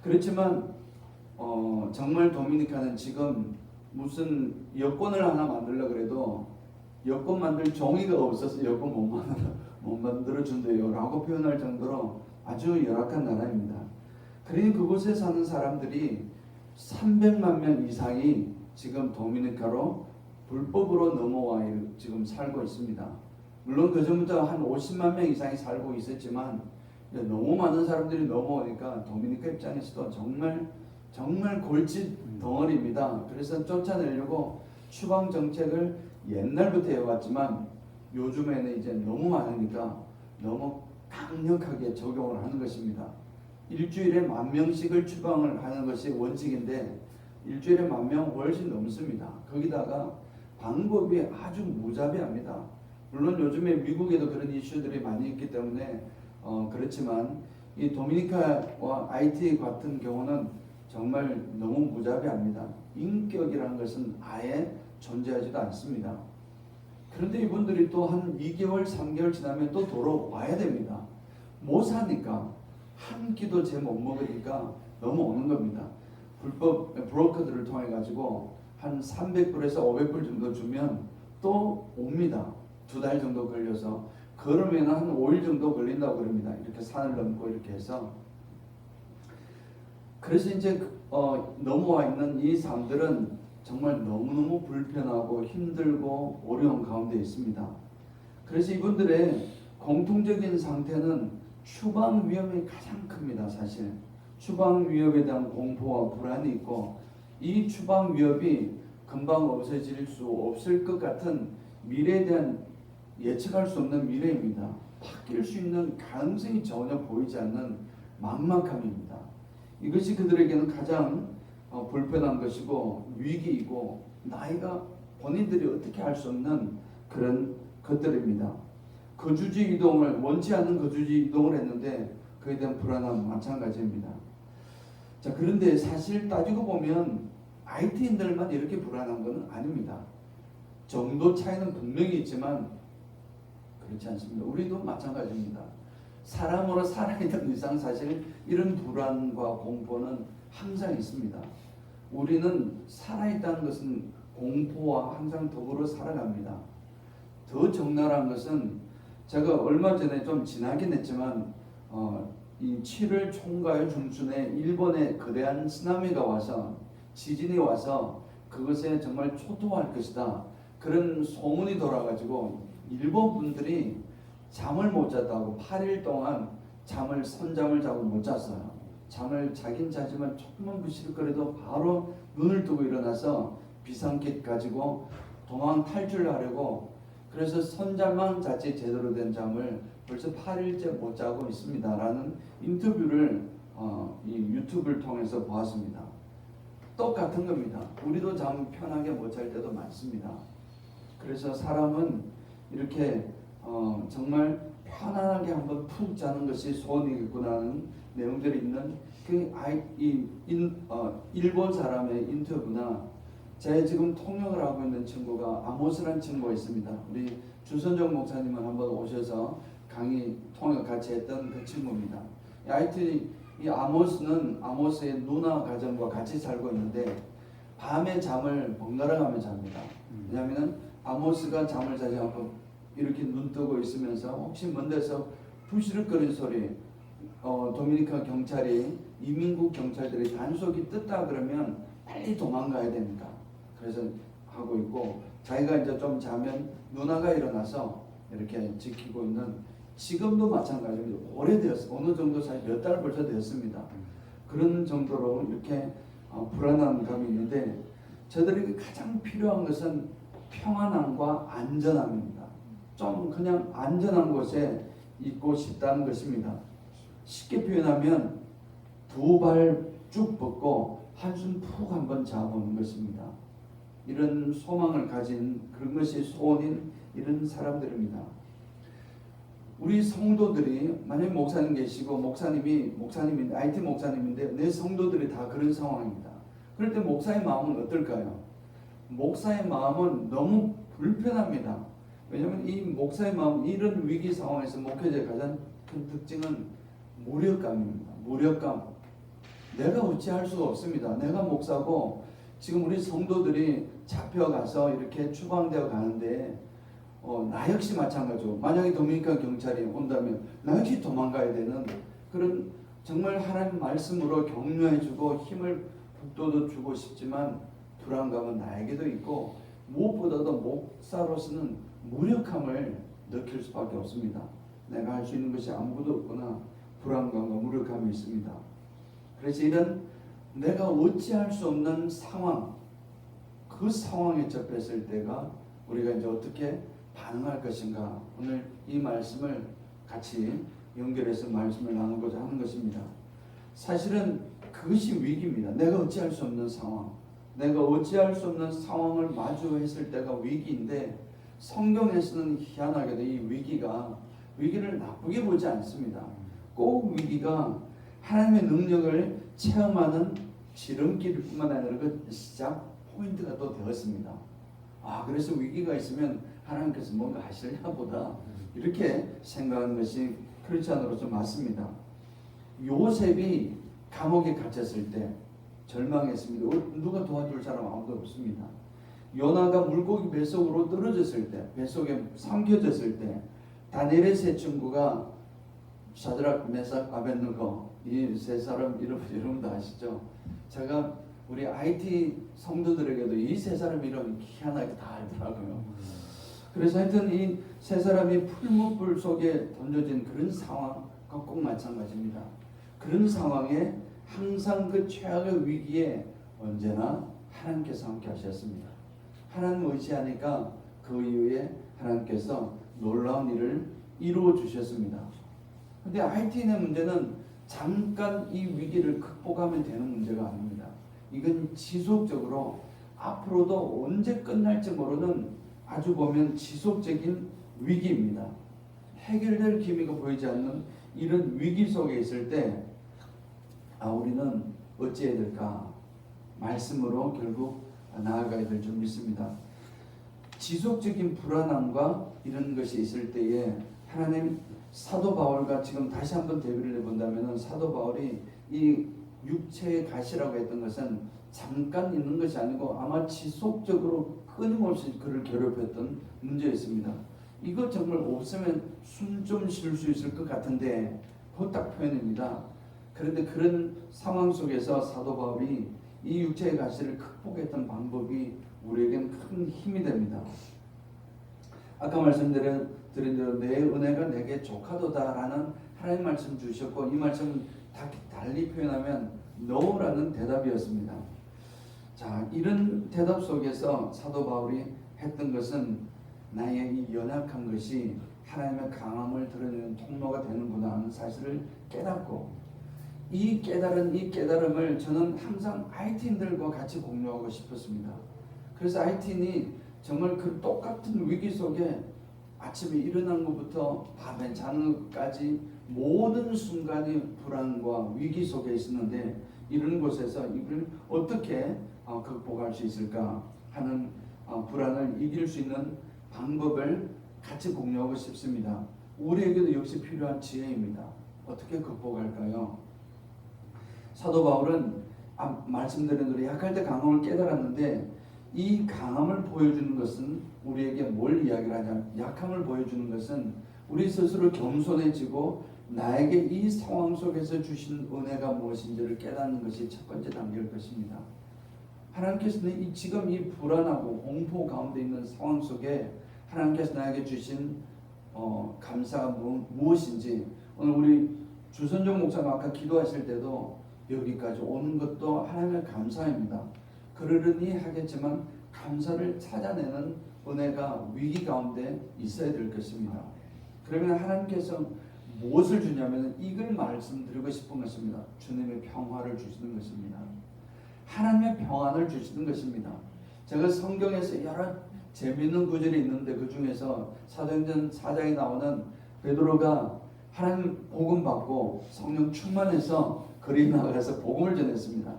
그렇지만 정말 도미니카는 지금 무슨 여권을 하나 만들려고 그래도 여권 만들 종이가 없어서 여권 못 만들어준대요 라고 표현할 정도로 아주 열악한 나라입니다. 그러니 그곳에 사는 사람들이 300만 명 이상이 지금 도미니카로 불법으로 넘어와 지금 살고 있습니다. 물론 그 전부터 한 50만 명 이상이 살고 있었지만 너무 많은 사람들이 넘어오니까 도미니카 입장에서도 정말 골칫 덩어리입니다. 그래서 쫓아내려고 추방 정책을 옛날부터 해왔지만 요즘에는 이제 너무 많으니까 너무 강력하게 적용을 하는 것입니다. 일주일에 10,000명씩을 추방을 하는 것이 원칙인데 일주일에 10,000명 훨씬 넘습니다. 거기다가 방법이 아주 무자비합니다. 물론 요즘에 미국에도 그런 이슈들이 많이 있기 때문에 그렇지만 이 도미니카와 IT 같은 경우는 정말 너무 무자비합니다. 인격이라는 것은 아예 존재하지도 않습니다. 그런데 이분들이 또 한 2개월, 3개월 지나면 또 돌아와야 됩니다. 못 사니까, 한 끼도 제 못 먹으니까 넘어오는 겁니다. 불법 브로커들을 통해 가지고 한 300불에서 500불 정도 주면 또 옵니다. 2달 정도 걸려서. 그러면 한 5일 정도 걸린다고 그럽니다. 이렇게 산을 넘고 이렇게 해서. 그래서 이제 넘어와 있는 이 사람들은 정말 너무너무 불편하고 힘들고 어려운 가운데 있습니다. 그래서 이분들의 공통적인 상태는 추방 위험이 가장 큽니다. 사실 추방 위협에 대한 공포와 불안이 있고, 이 추방 위협이 금방 없어질 수 없을 것 같은 미래에 대한 예측할 수 없는 미래입니다. 바뀔 수 있는 가능성이 전혀 보이지 않는 막막함입니다. 이것이 그들에게는 가장 불편한 것이고 위기이고, 나이가 본인들이 어떻게 할 수 없는 그런 것들입니다. 거주지 이동을 원치 않는 거주지 이동을 했는데 그에 대한 불안함 마찬가지입니다. 자, 그런데 사실 따지고 보면 IT인들만 이렇게 불안한 것은 아닙니다. 정도 차이는 분명히 있지만 그렇지 않습니다. 우리도 마찬가지입니다. 사람으로 살아있는 이상 사실 이런 불안과 공포는 항상 있습니다. 우리는 살아있다는 것은 공포와 항상 더불어 살아갑니다. 더 적나라한 것은 제가 얼마 전에 좀 지나긴 했지만 이 7월 총괄 중순에 일본에 거대한 쓰나미가 와서, 지진이 와서 그것에 정말 초토화할 것이다, 그런 소문이 돌아가지고 일본 분들이 잠을 못 잤다고 8일 동안 선잠을 자고 못 잤어요. 잠을 자긴 자지만 조금만 부실거려도 바로 눈을 뜨고 일어나서 비상킷 가지고 도망 탈출하려고, 그래서 선잠만 잤지 제대로 된 잠을 벌써 8일째 못 자고 있습니다라는 인터뷰를 이 유튜브를 통해서 보았습니다. 똑같은 겁니다. 우리도 잠 편하게 못 잘 때도 많습니다. 그래서 사람은 이렇게 정말 편안하게 한번 푹 자는 것이 소원이겠구나는 내용들이 있는 일본 사람의 인터뷰나 제 지금 통역을 하고 있는 친구가 아모스라는 친구가 있습니다. 우리 주선정 목사님은 한번 오셔서 강의 통역 같이 했던 그 친구입니다. 하여튼 이 아모스는 아모스의 누나 가정과 같이 살고 있는데 밤에 잠을 번갈아 가며 잡니다. 왜냐하면 아모스가 잠을 자지 않고 이렇게 눈 뜨고 있으면서 혹시 먼 데서 부시럭거리는 소리, 도미니카 경찰이 이민국 경찰들이 단속이 떴다 그러면 빨리 도망가야 됩니다. 그래서 하고 있고 자기가 이제 좀 자면 누나가 일어나서 이렇게 지키고 있는, 지금도 마찬가지입니다. 오래되었어요. 어느 정도 사실 몇 달 벌써 되었습니다. 그런 정도로 이렇게 불안한 감이 있는데 저들에게 가장 필요한 것은 평안함과 안전함입니다. 좀 그냥 안전한 곳에 있고 싶다는 것입니다. 쉽게 표현하면 두 발 쭉 뻗고 한숨 푹 한번 자보는 것입니다. 이런 소망을 가진 그런 것이 소원인 이런 사람들입니다. 우리 성도들이 만약 목사님 계시고 목사님이 IT 목사님인데 내 성도들이 다 그런 상황입니다. 그럴 때 목사의 마음은 어떨까요? 목사의 마음은 너무 불편합니다. 왜냐하면 이 목사의 마음, 이런 위기 상황에서 목회자의 가장 큰 특징은 무력감입니다. 무력감. 내가 어찌할 수가 없습니다. 내가 목사고 지금 우리 성도들이 잡혀가서 이렇게 추방되어 가는데 나 역시 마찬가지고 만약에 도미니카 경찰이 온다면 나 역시 도망가야 되는 그런, 정말 하나님 말씀으로 격려해주고 힘을 북돋워 주고 싶지만 불안감은 나에게도 있고 무엇보다도 목사로서는 무력함을 느낄 수밖에 없습니다. 내가 할 수 있는 것이 아무것도 없구나, 불안감과 무력함이 있습니다. 그래서 이런 내가 어찌할 수 없는 상황, 그 상황에 접했을 때가 우리가 이제 어떻게 반응할 것인가, 오늘 이 말씀을 같이 연결해서 말씀을 나누고자 하는 것입니다. 사실은 그것이 위기입니다. 내가 어찌할 수 없는 상황, 내가 어찌할 수 없는 상황을 마주했을 때가 위기인데 성경에서는 희한하게도 이 위기를 나쁘게 보지 않습니다. 꼭 위기가 하나님의 능력을 체험하는 지름길 뿐만 아니라 그 시작 포인트가 또 되었습니다. 그래서 위기가 있으면 하나님께서 뭔가 하시려나 보다, 이렇게 생각하는 것이 크리스찬으로서 맞습니다. 요셉이 감옥에 갇혔을 때 절망했습니다. 누가 도와줄 사람 아무도 없습니다. 요나가 물고기 뱃속으로 떨어졌을 때, 뱃속에 삼켜졌을 때 다니엘의 세 친구가 사드락, 메삭, 아벳느고, 이 세 사람 이름 여러분도 아시죠? 제가 우리 IT 성도들에게도 이 세 사람 이름 희한하게 다 알더라고요. 그래서 하여튼 이 세 사람이 풀무불 속에 던져진 그런 상황과 꼭 마찬가지입니다. 그런 상황에 항상 그 최악의 위기에 언제나 하나님께서 함께 하셨습니다. 하나님 의지하니까 그 이후에 하나님께서 놀라운 일을 이루어 주셨습니다. 근데 IT의 문제는 잠깐 이 위기를 극복하면 되는 문제가 아닙니다. 이건 지속적으로 앞으로도 언제 끝날지 모르는 아주 보면 지속적인 위기입니다. 해결될 기미가 보이지 않는 이런 위기 속에 있을 때 우리는 어찌해야 될까? 말씀으로 결국 나아가야 될 줄 믿습니다. 지속적인 불안함과 이런 것이 있을 때에 하나님, 사도 바울과 지금 다시 한번 대비를 해본다면 사도 바울이 이 육체의 가시라고 했던 것은 잠깐 있는 것이 아니고 아마 지속적으로 끊임없이 그를 괴롭혔던 문제였습니다. 이거 정말 없으면 숨 좀 쉴 수 있을 것 같은데 그거 딱 표현입니다. 그런데 그런 상황 속에서 사도 바울이 이 육체의 가시를 극복했던 방법이 우리에겐 큰 힘이 됩니다. 아까 말씀드린 대로 내 은혜가 내게 족하도다라는 하나님 말씀 주셨고, 이 말씀 달리 표현하면 no라는 대답이었습니다. 자, 이런 대답 속에서 사도 바울이 했던 것은 나의 이 연약한 것이 하나님의 강함을 드러내는 통로가 되는구나 하는 사실을 깨닫고, 이 깨달음을 저는 항상 IT인들과 같이 공유하고 싶었습니다. 그래서 IT인이 정말 그 똑같은 위기 속에 아침에 일어난 것부터 밤에 자는 것까지 모든 순간이 불안과 위기 속에 있었는데, 이런 곳에서 이걸 어떻게 극복할 수 있을까 하는 불안을 이길 수 있는 방법을 같이 공유하고 싶습니다. 우리에게도 역시 필요한 지혜입니다. 어떻게 극복할까요? 사도 바울은 말씀드린 대로 약할 때 강함을 깨달았는데, 이 강함을 보여주는 것은 우리에게 뭘 이야기를 하냐, 약함을 보여주는 것은 우리 스스로 겸손해지고 나에게 이 상황 속에서 주신 은혜가 무엇인지를 깨닫는 것이 첫 번째 단계일 것입니다. 하나님께서는 지금 이 불안하고 공포 가운데 있는 상황 속에 하나님께서 나에게 주신 감사가 무엇인지, 오늘 우리 주선종 목사가 아까 기도하실 때도 여기까지 오는 것도 하나님의 감사입니다. 그러려니 하겠지만 감사를 찾아내는 은혜가 위기 가운데 있어야 될 것입니다. 그러면 하나님께서 무엇을 주냐면 이걸 말씀드리고 싶은 것입니다. 주님의 평화를 주시는 것입니다. 하나님의 평안을 주시는 것입니다. 제가 성경에서 여러 재미있는 구절이 있는데 그 중에서 사도행전 4장에 나오는 베드로가 하나님 복음 받고 성령 충만해서 거리 나가서 복음을 전했습니다.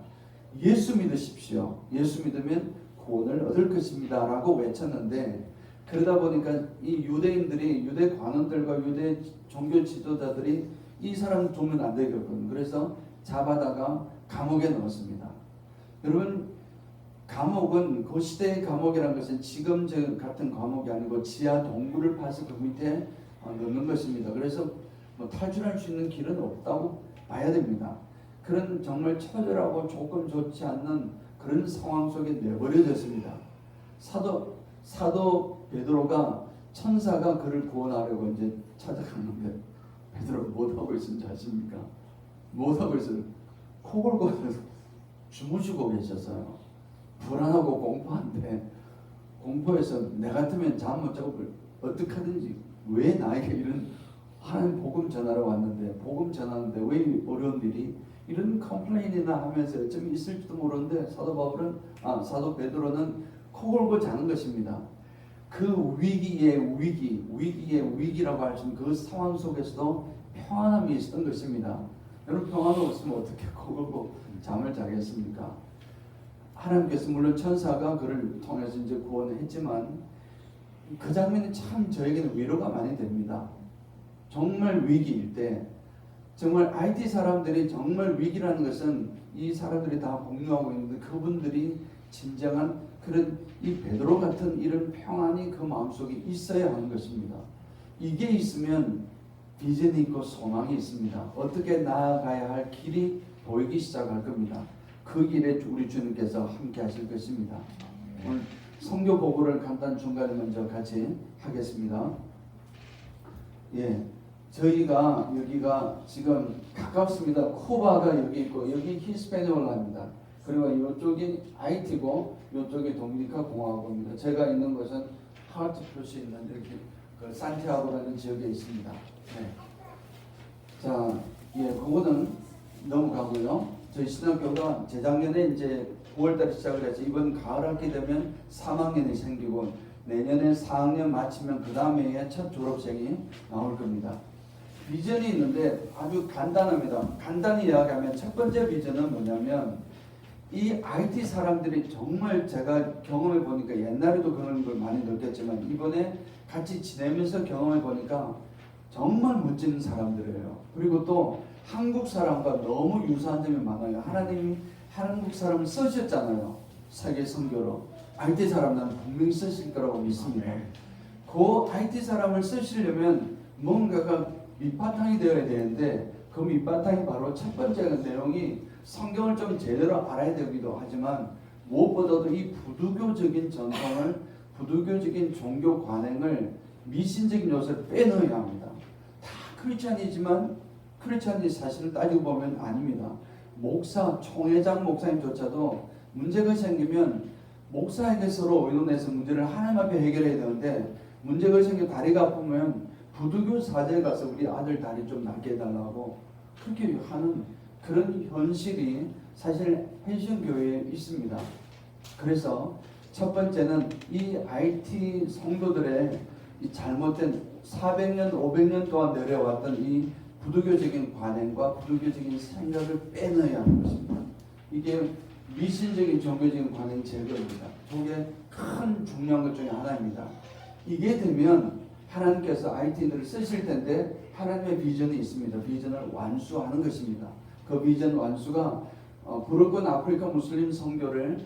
예수 믿으십시오. 예수 믿으면 구원을 얻을 것입니다 라고 외쳤는데, 그러다 보니까 이 유대인들이, 유대 관원들과 유대 종교 지도자들이 이 사람 두면 안 되겠거든요. 그래서 잡아다가 감옥에 넣었습니다. 여러분, 감옥은 그 시대의 감옥이라는 것은 지금 저 같은 감옥이 아니고 지하 동굴을 파서 그 밑에 넣는 것입니다. 그래서 탈출할 수 있는 길은 없다고 봐야 됩니다. 그런 정말 처절하고 조금 좋지 않는 그런 상황 속에 내버려졌습니다. 사도 베드로가 천사가 그를 구원하려고 이제 찾아갔는데, 베드로가 못하고 있는지 아십니까? 못하고 있어요. 코 골고 주무시고 계셨어요. 불안하고 공포한데, 공포해서 내 같으면 잠 못 자고 어떻게 하든지, 왜 나에게 이런 하나님 복음 전하러 왔는데, 복음 전하는데 왜 어려운 일이, 이런 컴플레인이나 하면서 좀 있을지도 모르는데 사도 베드로는 코 골고 자는 것입니다. 그 위기의 위기라고 할 수 있는 그 상황 속에서도 평안함이 있었던 것입니다. 여러분, 평안이 없으면 어떻게 코 골고 잠을 자겠습니까? 하나님께서 물론 천사가 그를 통해서 이제 구원을 했지만, 그 장면이 참 저에게는 위로가 많이 됩니다. 정말 위기일 때, 정말 IT 사람들이 정말 위기라는 것은 이 사람들이 다 공유하고 있는데, 그분들이 진정한 그런 이 베드로 같은 이런 평안이 그 마음속에 있어야 하는 것입니다. 이게 있으면 비전이 있고 소망이 있습니다. 어떻게 나아가야 할 길이 보이기 시작할 겁니다. 그 길에 우리 주님께서 함께 하실 것입니다. 오늘 성교 보고를 간단 중간에 먼저 같이 하겠습니다. 예. 저희가 여기가 지금 가깝습니다. 쿠바가 여기 있고 여기 히스패니올라입니다. 그리고 이쪽이 IT고 이쪽이 도미니카 공화국입니다. 제가 있는 곳은 하트 표시 있는 이렇게 그 산티아고라는 지역에 있습니다. 네. 자, 예, 그거는 넘어가고요. 저희 신학교가 재작년에 이제 9월달에 시작을 해서 이번 가을 학기 되면 3학년이 생기고 내년에 4학년 마치면 그 다음에 첫 졸업생이 나올 겁니다. 비전이 있는데 아주 간단합니다. 간단히 이야기하면 첫 번째 비전은 뭐냐면, 이 IT 사람들이 정말 제가 경험해 보니까, 옛날에도 그런 걸 많이 느꼈지만 이번에 같이 지내면서 경험해 보니까 정말 멋진 사람들이에요. 그리고 또 한국 사람과 너무 유사한 점이 많아요. 하나님이 한국 사람을 쓰셨잖아요. 세계 선교로. IT 사람들은 분명히 쓰실 거라고 믿습니다. 그 IT 사람을 쓰시려면 뭔가가 밑바탕이 되어야 되는데, 그 밑바탕이 바로 첫 번째 내용이 성경을 좀 제대로 알아야 되기도 하지만, 무엇보다도 이 부두교적인 전통을, 부두교적인 종교 관행을, 미신적인 요소를 빼넣어야 합니다. 다 크리스찬이지만 크리스찬이 사실을 따지고 보면 아닙니다. 목사, 총회장 목사님조차도 문제가 생기면 목사에게 서로 의논해서 문제를 하나님 앞에 해결해야 되는데, 문제가 생겨 다리가 아프면 부두교 사제에 가서 우리 아들 다리 좀 낫게 해달라고 그렇게 하는 그런 현실이 사실 펜션교회에 있습니다. 그래서 첫 번째는 이 IT 성도들의 이 잘못된 400년, 500년 동안 내려왔던 이 부두교적인 관행과 부두교적인 생각을 빼내야 하는 것입니다. 이게 미신적인 종교적인 관행 제거입니다. 저게 큰 중요한 것 중에 하나입니다. 이게 되면 하나님께서 IT들을 쓰실 텐데 하나님의 비전이 있습니다. 비전을 완수하는 것입니다. 그 비전 완수가 부르권 아프리카 무슬림 선교를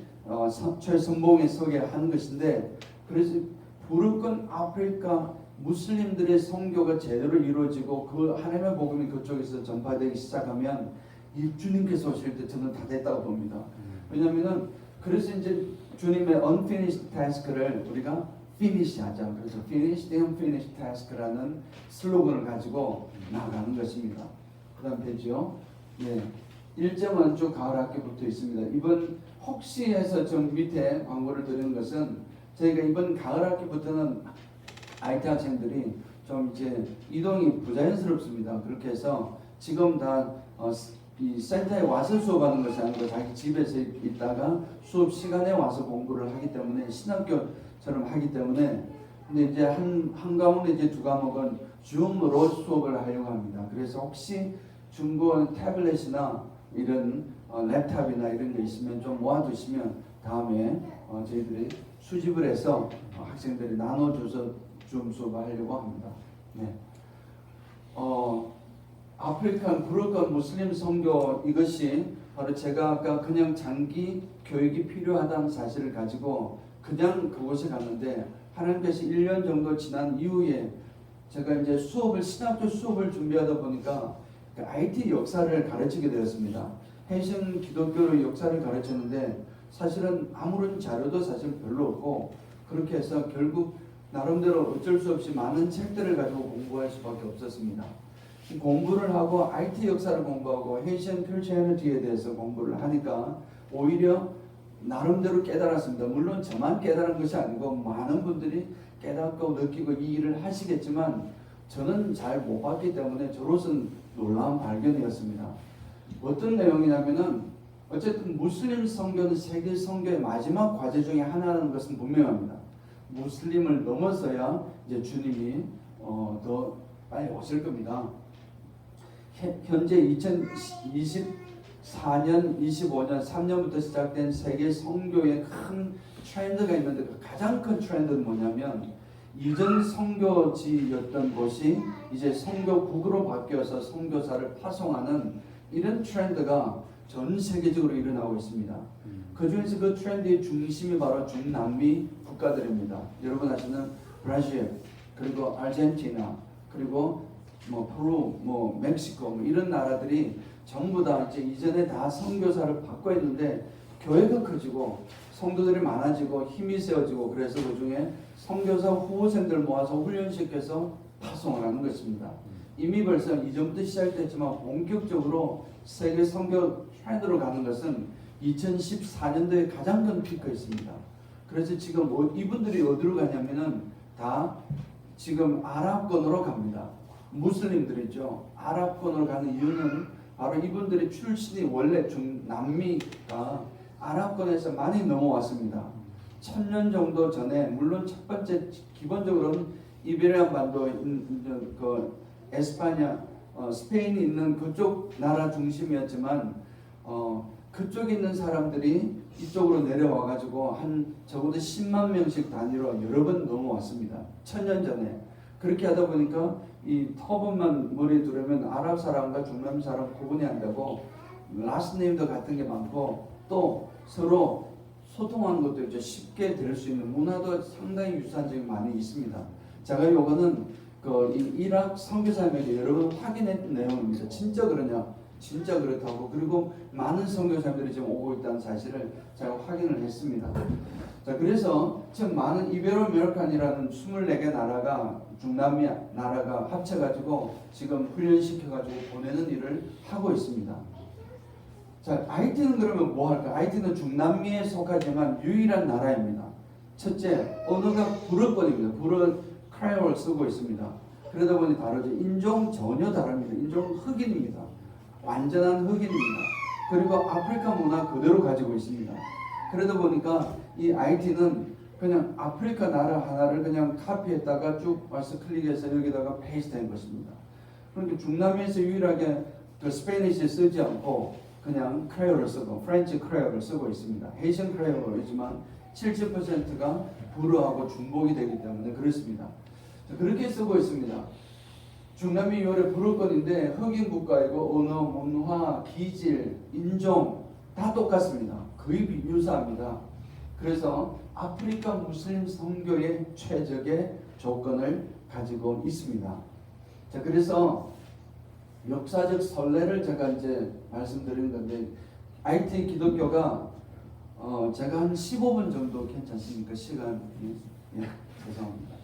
최선봉에 서게 하는 것인데, 그래서 부르권 아프리카 무슬림들의 선교가 제대로 이루어지고 그 하나님의 복음이 그쪽에서 전파되기 시작하면 이 주님께서 오실 때 저는 다 됐다고 봅니다. 왜냐하면은 그래서 이제 주님의 unfinished task를 우리가 finish 하자. 그래서 finished and unfinished task라는 슬로건을 가지고 나가는 것입니다. 그 다음 페이지요. 예. 1점은 쭉 가을 학기 붙어 있습니다. 이번 혹시 해서 좀 밑에 광고를 드리는 것은 저희가 이번 가을 학기부터는 IT 학생들이 좀 이제 이동이 부자연스럽습니다. 그렇게 해서 지금 다 이 센터에 와서 수업하는 것이 아니고 자기 집에서 있다가 수업 시간에 와서 공부를 하기 때문에 신학교처럼 하기 때문에, 근데 이제 한가운데 이제 두 과목은 줌으로 수업을 하려고 합니다. 그래서 혹시 중고 태블릿이나 이런 랩탑이나 이런 게 있으면 좀 모아두시면 다음에 저희들이 수집을 해서 학생들이 나눠줘서 줌 수업을 하려고 합니다. 네. 아프리칸 부르권 무슬림 선교, 이것이 바로 제가 아까 그냥 장기 교육이 필요하다는 사실을 가지고 그냥 그곳에 갔는데, 하나님께서 1년 정도 지난 이후에 제가 이제 신학교 수업을 준비하다 보니까 IT 역사를 가르치게 되었습니다. 펜션 기독교의 역사를 가르쳤는데 사실은 아무런 자료도 사실 별로 없고, 그렇게 해서 결국 나름대로 어쩔 수 없이 많은 책들을 가지고 공부할 수밖에 없었습니다. 공부를 하고 IT 역사를 공부하고 헤이션 크리스천리티에 대해서 공부를 하니까 오히려 나름대로 깨달았습니다. 물론 저만 깨달은 것이 아니고 많은 분들이 깨닫고 느끼고 이 일을 하시겠지만 저는 잘 못 봤기 때문에 저로서는 놀라운 발견이었습니다. 어떤 내용이냐면은 어쨌든 무슬림 선교는 세계 선교의 마지막 과제 중에 하나라는 것은 분명합니다. 무슬림을 넘어서야 이제 주님이 더 빨리 오실 겁니다. 현재 2024년, 25년, 3년부터 시작된 세계 선교의 큰 트렌드가 있는데 그 가장 큰 트렌드는 뭐냐면 이전 선교지였던 곳이 이제 선교국으로 바뀌어서 선교사를 파송하는 이런 트렌드가 전 세계적으로 일어나고 있습니다. 그 중에서 그 트렌드의 중심이 바로 중남미 국가들입니다. 여러분 아시는 브라질, 그리고 아르헨티나, 그리고 페루, 멕시코 이런 나라들이 전부 다 이제 이전에 다 선교사를 받고 있는데 교회가 커지고 성도들이 많아지고 힘이 세워지고, 그래서 그 중에 선교사 후보생들 모아서 훈련시켜서 파송을 하는 것입니다. 이미 벌써 이전부터 시작됐지만 본격적으로 세계 선교 트렌드로 가는 것은 2014년도에 가장 큰 피크가 있습니다. 그래서 지금 이분들이 어디로 가냐면은 다 지금 아랍권으로 갑니다. 무슬림들이죠. 아랍권으로 가는 이유는 바로 이분들의 출신이 원래 중남미가 아랍권에서 많이 넘어왔습니다. 1000년 정도 전에, 물론 첫 번째 기본적으로는 이베리안 반도, 그 에스파냐, 스페인이 있는 그쪽 나라 중심이었지만 그쪽에 있는 사람들이 이쪽으로 내려와 가지고 적어도 10만 명씩 단위로 여러 번 넘어왔습니다. 1000년 전에. 그렇게 하다 보니까 이 터번만 머리에 두르면 아랍 사람과 중남 사람 구분이 안 되고 라스트 네임도 같은 게 많고 또 서로 소통하는 것도 이제 쉽게 될 수 있는 문화도 상당히 유사한 점이 많이 있습니다. 제가 요거는 이라크 선교사님에게 여러 번 확인했던 내용입니다. 진짜 그러냐? 진짜 그렇다고. 그리고 많은 선교사님들이 지금 오고 있다는 사실을 제가 확인을 했습니다. 자, 그래서 지금 많은 이베로아메리칸이라는 24개 나라가, 중남미 나라가 합쳐가지고 지금 훈련시켜가지고 보내는 일을 하고 있습니다. 자, IT는 그러면 뭐 할까? IT는 중남미에 속하지만 유일한 나라입니다. 첫째, 언어가 불어권입니다. 불어 크레올을 쓰고 있습니다. 그러다 보니 다르죠. 인종 전혀 다릅니다. 인종 흑인입니다. 완전한 흑인입니다. 그리고 아프리카 문화 그대로 가지고 있습니다. 그러다 보니까 이 IT는 그냥 아프리카 나라 하나를 그냥 카피했다가 쭉 와서 클릭해서 여기다가 페이스트한 것입니다. 그러니까 중남미에서 유일하게 그 스페니시 쓰지 않고 그냥 크레올을 쓰고 프렌치 크레올을 쓰고 있습니다. 헤이션 크레올이지만 70%가 불어하고 중복이 되기 때문에 그렇습니다. 그렇게 쓰고 있습니다. 중남미 유월의 불어권인데 흑인 국가이고 언어, 문화, 기질, 인종 다 똑같습니다. 거의 유사합니다. 그래서 아프리카 무슬림 선교의 최적의 조건을 가지고 있습니다. 자, 그래서 역사적 선례를 제가 이제 말씀드린 건데 IT 기독교가 제가 한 15분 정도 괜찮습니까? 시간이 죄송합니다.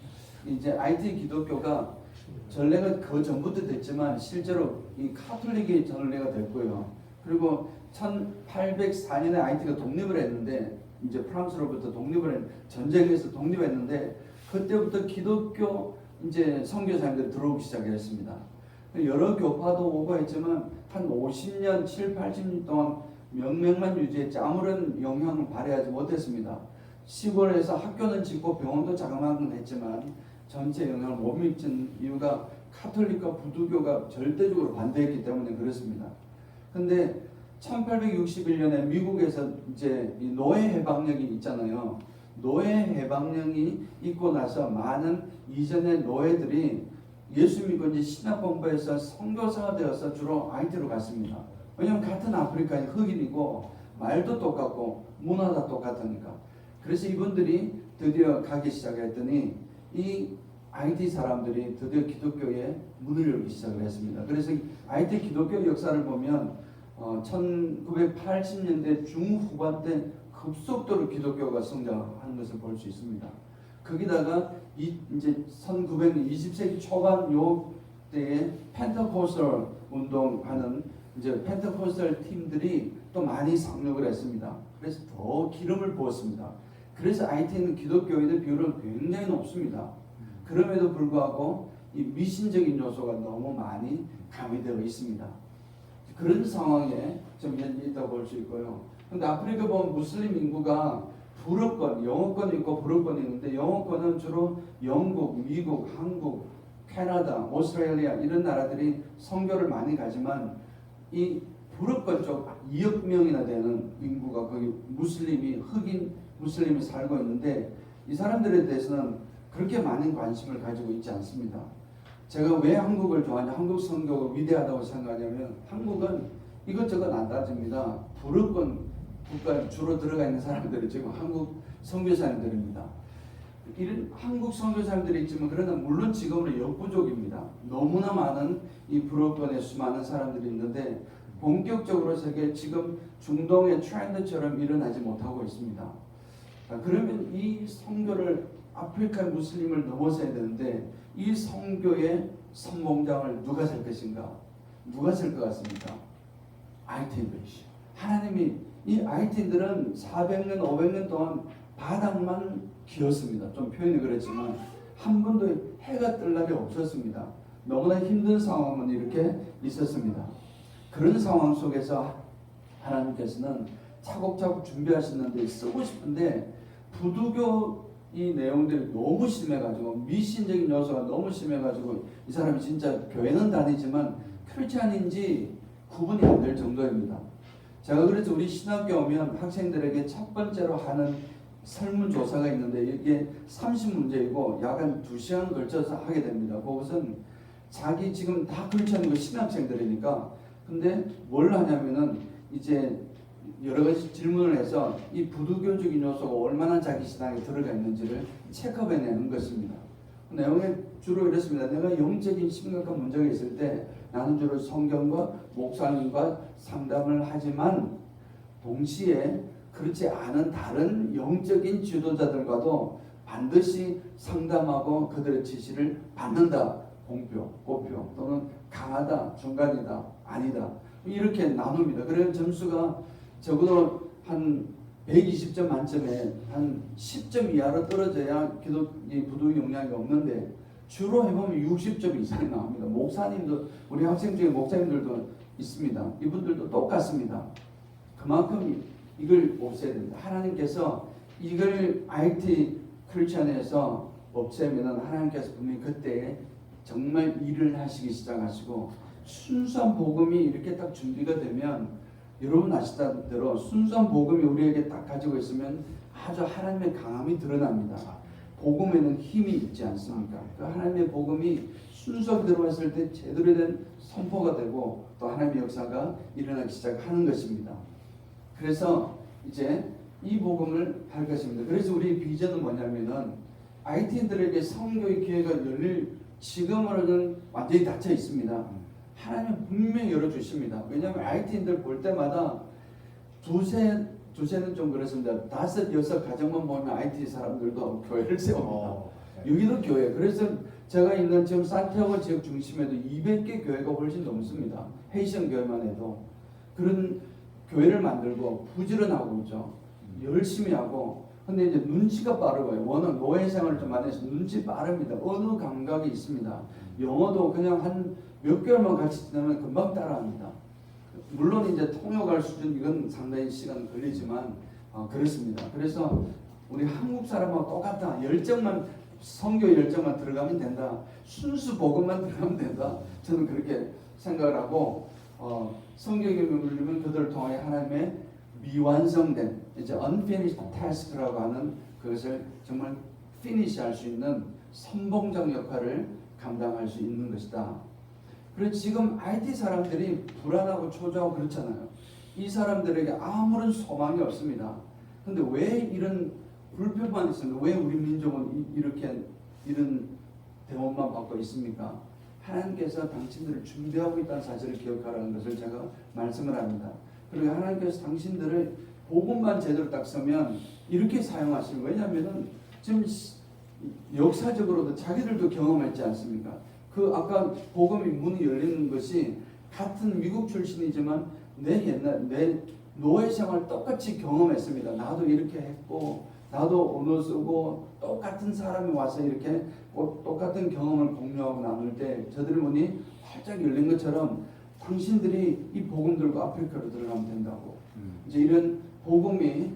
이제 IT 기독교가 전례가 그 전부터 됐지만 실제로 이 카톨릭이 전례가 됐고요. 그리고 1804년에 IT가 독립을 했는데 이제 프랑스로부터 전쟁에서 독립했는데 그때부터 기독교 이제 선교사님들이 들어오기 시작했습니다. 여러 교파도 오고 했지만 한 50년, 7, 80년 동안 명맥만 유지했지 아무런 영향을 발휘하지 못했습니다. 시골에서 학교는 짓고 병원도 자그마한 했지만 전체 영향을 못 미친 이유가 카톨릭과 부두교가 절대적으로 반대했기 때문에 그렇습니다. 근데 1861년에 미국에서 이제 이 노예 해방령이 있잖아요. 노예 해방령이 있고 나서 많은 이전의 노예들이 예수 믿고 이제 신학 공부해서 선교사가 되어서 주로 IT로 갔습니다. 왜냐하면 같은 아프리카인 흑인이고 말도 똑같고 문화도 똑같으니까. 그래서 이분들이 드디어 가기 시작했더니 이 IT 사람들이 드디어 기독교에 문을 열기 시작을 했습니다. 그래서 IT 기독교 역사를 보면 1980년대 중후반 때 급속도로 기독교가 성장하는 것을 볼 수 있습니다. 거기다가 이제 1920세기 초반 요 때에 펜테코스털 운동하는 이제 펜테코스털 팀들이 또 많이 상륙을 했습니다. 그래서 더 기름을 부었습니다. 그래서 IT는 기독교인의 비율은 굉장히 높습니다. 그럼에도 불구하고 이 미신적인 요소가 너무 많이 가미되어 있습니다. 그런 상황에 좀 현재 있다고 볼 수 있고요. 근데 아프리카 보면 무슬림 인구가 불어권, 영어권이 있고 불어권이 있는데 영어권은 주로 영국, 미국, 한국, 캐나다, 오스트레일리아 이런 나라들이 선교를 많이 가지만 이 불어권 쪽 2억 명이나 되는 인구가 거기 무슬림이 흑인 무슬림이 살고 있는데 이 사람들에 대해서는 그렇게 많은 관심을 가지고 있지 않습니다. 제가 왜 한국을 좋아하냐, 한국 선교가 위대하다고 생각하냐면 한국은 이것저것 안 따집니다. 불어권 국가에 주로 들어가 있는 사람들이 지금 한국 선교사님들입니다. 이런 한국 선교사님들이 있지만 그러나 물론 지금은 역부족입니다. 너무나 많은 이 불어권에 수많은 사람들이 있는데 본격적으로 세계 지금 중동의 트렌드처럼 일어나지 못하고 있습니다. 그러면 이 선교를 아프리카 무슬림을 넘어서야 되는데 이 선교의 선봉장을 누가 설 것인가? 누가 설 것 같습니까? IT인들이시죠. 하나님이 이 IT인들은 400년, 500년 동안 바닥만 기었습니다. 좀 표현이 그렇지만 한 번도 해가 뜰 날이 없었습니다. 너무나 힘든 상황은 이렇게 있었습니다. 그런 상황 속에서 하나님께서는 차곡차곡 준비하셨는데 쓰고 싶은데 부두교 이 내용들이 너무 심해가지고 미신적인 요소가 너무 심해가지고 이 사람이 진짜 교회는 다니지만 크리스찬인지 구분이 안 될 정도입니다. 제가 그래서 우리 신학교 오면 학생들에게 첫 번째로 하는 설문조사가 있는데 이게 30문제이고 약 한 2시간 걸쳐서 하게 됩니다. 그것은 자기 지금 다 크리스찬이고 신학생들이니까 근데 뭘 하냐면은 이제 여러 가지 질문을 해서 이 부두교적인 요소가 얼마나 자기 신앙에 들어가 있는지를 체크해내는 것입니다. 내용이 주로 이렇습니다. 내가 영적인 심각한 문제가 있을 때 나는 주로 성경과 목사님과 상담을 하지만 동시에 그렇지 않은 다른 영적인 지도자들과도 반드시 상담하고 그들의 지시를 받는다. 공표, 고표 또는 강하다, 중간이다, 아니다. 이렇게 나눕니다. 그래서 점수가 적어도 한 120점 만점에 한 10점 이하로 떨어져야 이 부두 영향이 없는데 주로 해보면 60점 이상이 나옵니다. 목사님도 우리 학생 중에 목사님들도 있습니다. 이분들도 똑같습니다. 그만큼 이걸 없애야 됩니다. 하나님께서 이걸 IT 크리스천에서 없애면은 하나님께서 분명히 그때 정말 일을 하시기 시작하시고 순수한 복음이 이렇게 딱 준비가 되면 여러분 아시다시피 대로 순수한 복음이 우리에게 딱 가지고 있으면 아주 하나님의 강함이 드러납니다. 복음에는 힘이 있지 않습니까? 그 하나님의 복음이 순수하게 들어왔을 때 제대로 된 선포가 되고 또 하나님의 역사가 일어나기 시작하는 것입니다. 그래서 이제 이 복음을 할 것입니다. 그래서 우리 비전은 뭐냐면은 IT인들에게 성교의 기회가 열릴 지금으로는 완전히 닫혀 있습니다. 하나님은 분명히 열어주십니다. 왜냐하면 IT인들 볼 때마다 두세는 좀 그렇습니다. 5, 6 가정만 보면 IT 사람들도 교회를 세웁니다. 여기도 교회. 그래서 제가 있는 지금 산티아고 지역 중심에도 200개 교회가 훨씬 넘습니다. 헤이션 교회만 해도 그런 교회를 만들고 부지런하고 있죠. 열심히 하고. 근데 이제 눈치가 빠르고요. 워낙 노예 생활을 좀 많이 해서 눈치 빠릅니다. 언어 감각이 있습니다. 영어도 그냥 한 몇 개월만 같이 지나면 금방 따라합니다. 물론 이제 통역할 수준 이건 상당히 시간 걸리지만 그렇습니다. 그래서 우리 한국 사람하고 똑같다. 열정만 선교 열정만 들어가면 된다. 순수 복음만 들어가면 된다. 저는 그렇게 생각을 하고 성경에 보면 그들을 통해 하나님의 미완성된 이제 unfinished task라고 하는 그것을 정말 피니시할 수 있는 선봉장 역할을 감당할 수 있는 것이다. 그래서 지금 IT 사람들이 불안하고 초조하고 그렇잖아요. 이 사람들에게 아무런 소망이 없습니다. 근데 왜 이런 불평만 있습니까? 왜 우리 민족은 이렇게 이런 대원만 받고 있습니까? 하나님께서 당신들을 준비하고 있다는 사실을 기억하라는 것을 제가 말씀을 합니다. 그리고 하나님께서 당신들을 복음만 제대로 딱 서면 이렇게 사용하시는 거예요. 왜냐하면 지금 역사적으로도 자기들도 경험했지 않습니까? 그 아까 복음이 문이 열리는 것이 같은 미국 출신이지만 내 노예 생활 똑같이 경험했습니다. 나도 이렇게 했고 나도 언어 쓰고 똑같은 사람이 와서 이렇게 똑같은 경험을 공유하고 나눌 때 저들의 문이 활짝 열린 것처럼 당신들이 이 복음 들고 아프리카로 들어가면 된다고. 이제 이런 복음이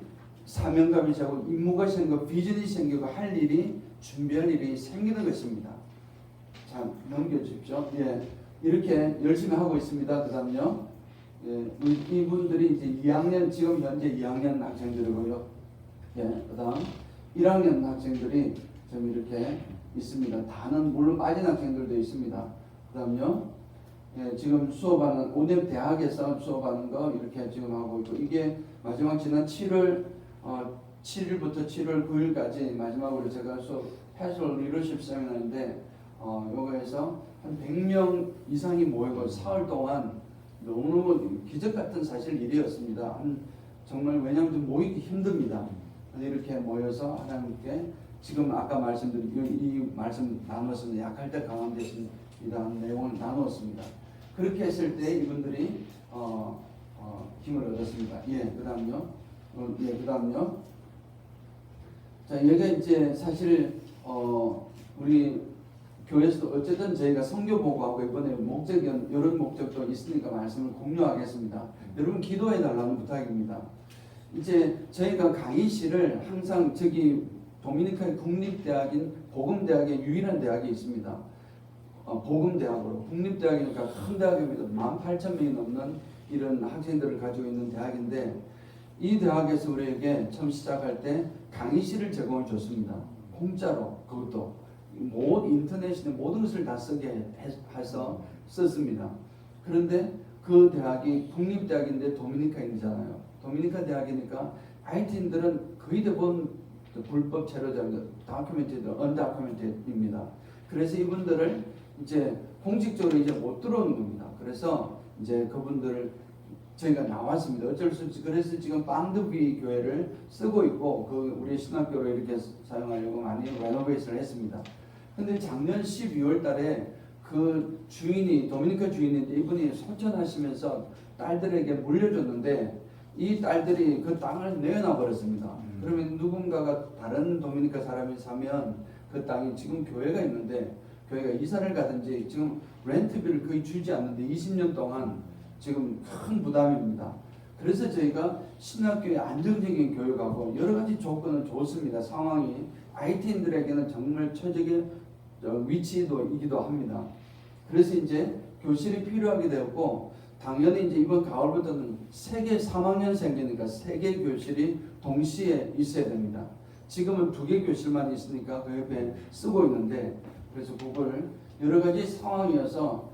사명감이 생기고 임무가 생기고 비전이 생기고 할 일이 준비할 일이 생기는 것입니다. 자, 넘겨주십시오. 예, 이렇게 열심히 하고 있습니다. 그 다음요. 예, 이분들이 이제 2학년, 지금 현재 2학년 학생들이고요. 예, 그 다음 1학년 학생들이 좀 이렇게 있습니다. 다는 물론 빠진 학생들도 있습니다. 그 다음요. 예, 지금 수업하는, 오늘 대학에서 수업하는 거 이렇게 지금 하고 있고, 이게 마지막 지난 7일부터 7월 9일까지 마지막으로 제가 수업, 패스럴 리더십 세미나인데, 요거에서 한 100명 이상이 모이고 사흘 동안 너무너무 기적 같은 사실 일이었습니다. 정말 왜냐하면 좀 모이기 힘듭니다. 이렇게 모여서 하나님께 지금 아까 말씀드린 이 말씀 나눴습니다. 약할 때 강함 되십니다는 내용을 나누었습니다. 그렇게 했을 때 이분들이 힘을 얻었습니다. 예, 그다음요. 예, 그다음요. 자, 여기가 이제 사실 우리 교회에서도 어쨌든 저희가 선교 보고하고 이번에 목적은 이런 목적도 있으니까 말씀을 공유하겠습니다. 여러분 기도해 달라는 부탁입니다. 이제 저희가 강의실을 항상 저기 도미니카의 국립대학인 복음대학의 유일한 대학이 있습니다. 복음대학으로 국립대학이니까 큰 대학입니다. 18,000명이 넘는 이런 학생들을 가지고 있는 대학인데 이 대학에서 우리에게 처음 시작할 때 강의실을 제공해 줬습니다. 공짜로 그것도. 인터넷이나 모든 것을 다 쓰게 해서 썼습니다. 그런데 그 대학이 국립대학인데 도미니카인이잖아요. 도미니카 대학이니까 IT인들은 거의 대부분 불법 체류자입니다. 다큐멘티드, 언다큐멘티드입니다. 그래서 이분들을 이제 공식적으로 이제 못 들어오는 겁니다. 그래서 이제 그분들을 저희가 나왔습니다. 어쩔 수 없이 그래서 지금 방드비 교회를 쓰고 있고 그 우리 신학교로 이렇게 사용하려고 많이 레노베이션을 했습니다. 근데 작년 12월 달에 그 주인이 도미니카 주인인데 이분이 소천하시면서 딸들에게 물려줬는데 이 딸들이 그 땅을 내어놔 버렸습니다. 그러면 누군가가 다른 도미니카 사람이 사면 그 땅이 지금 교회가 있는데 교회가 이사를 가든지 지금 렌트비를 거의 주지 않는데 20년 동안 지금 큰 부담입니다. 그래서 저희가 신학교의 안정적인 교육하고 여러 가지 조건은 좋습니다. 상황이 IT인들에게는 정말 최적의 위치이기도 합니다. 그래서 이제 교실이 필요하게 되었고, 당연히 이제 이번 가을부터는 3개 3학년생이니까 3개 교실이 동시에 있어야 됩니다. 지금은 2개 교실만 있으니까 그 옆에 쓰고 있는데, 그래서 그걸 여러 가지 상황이어서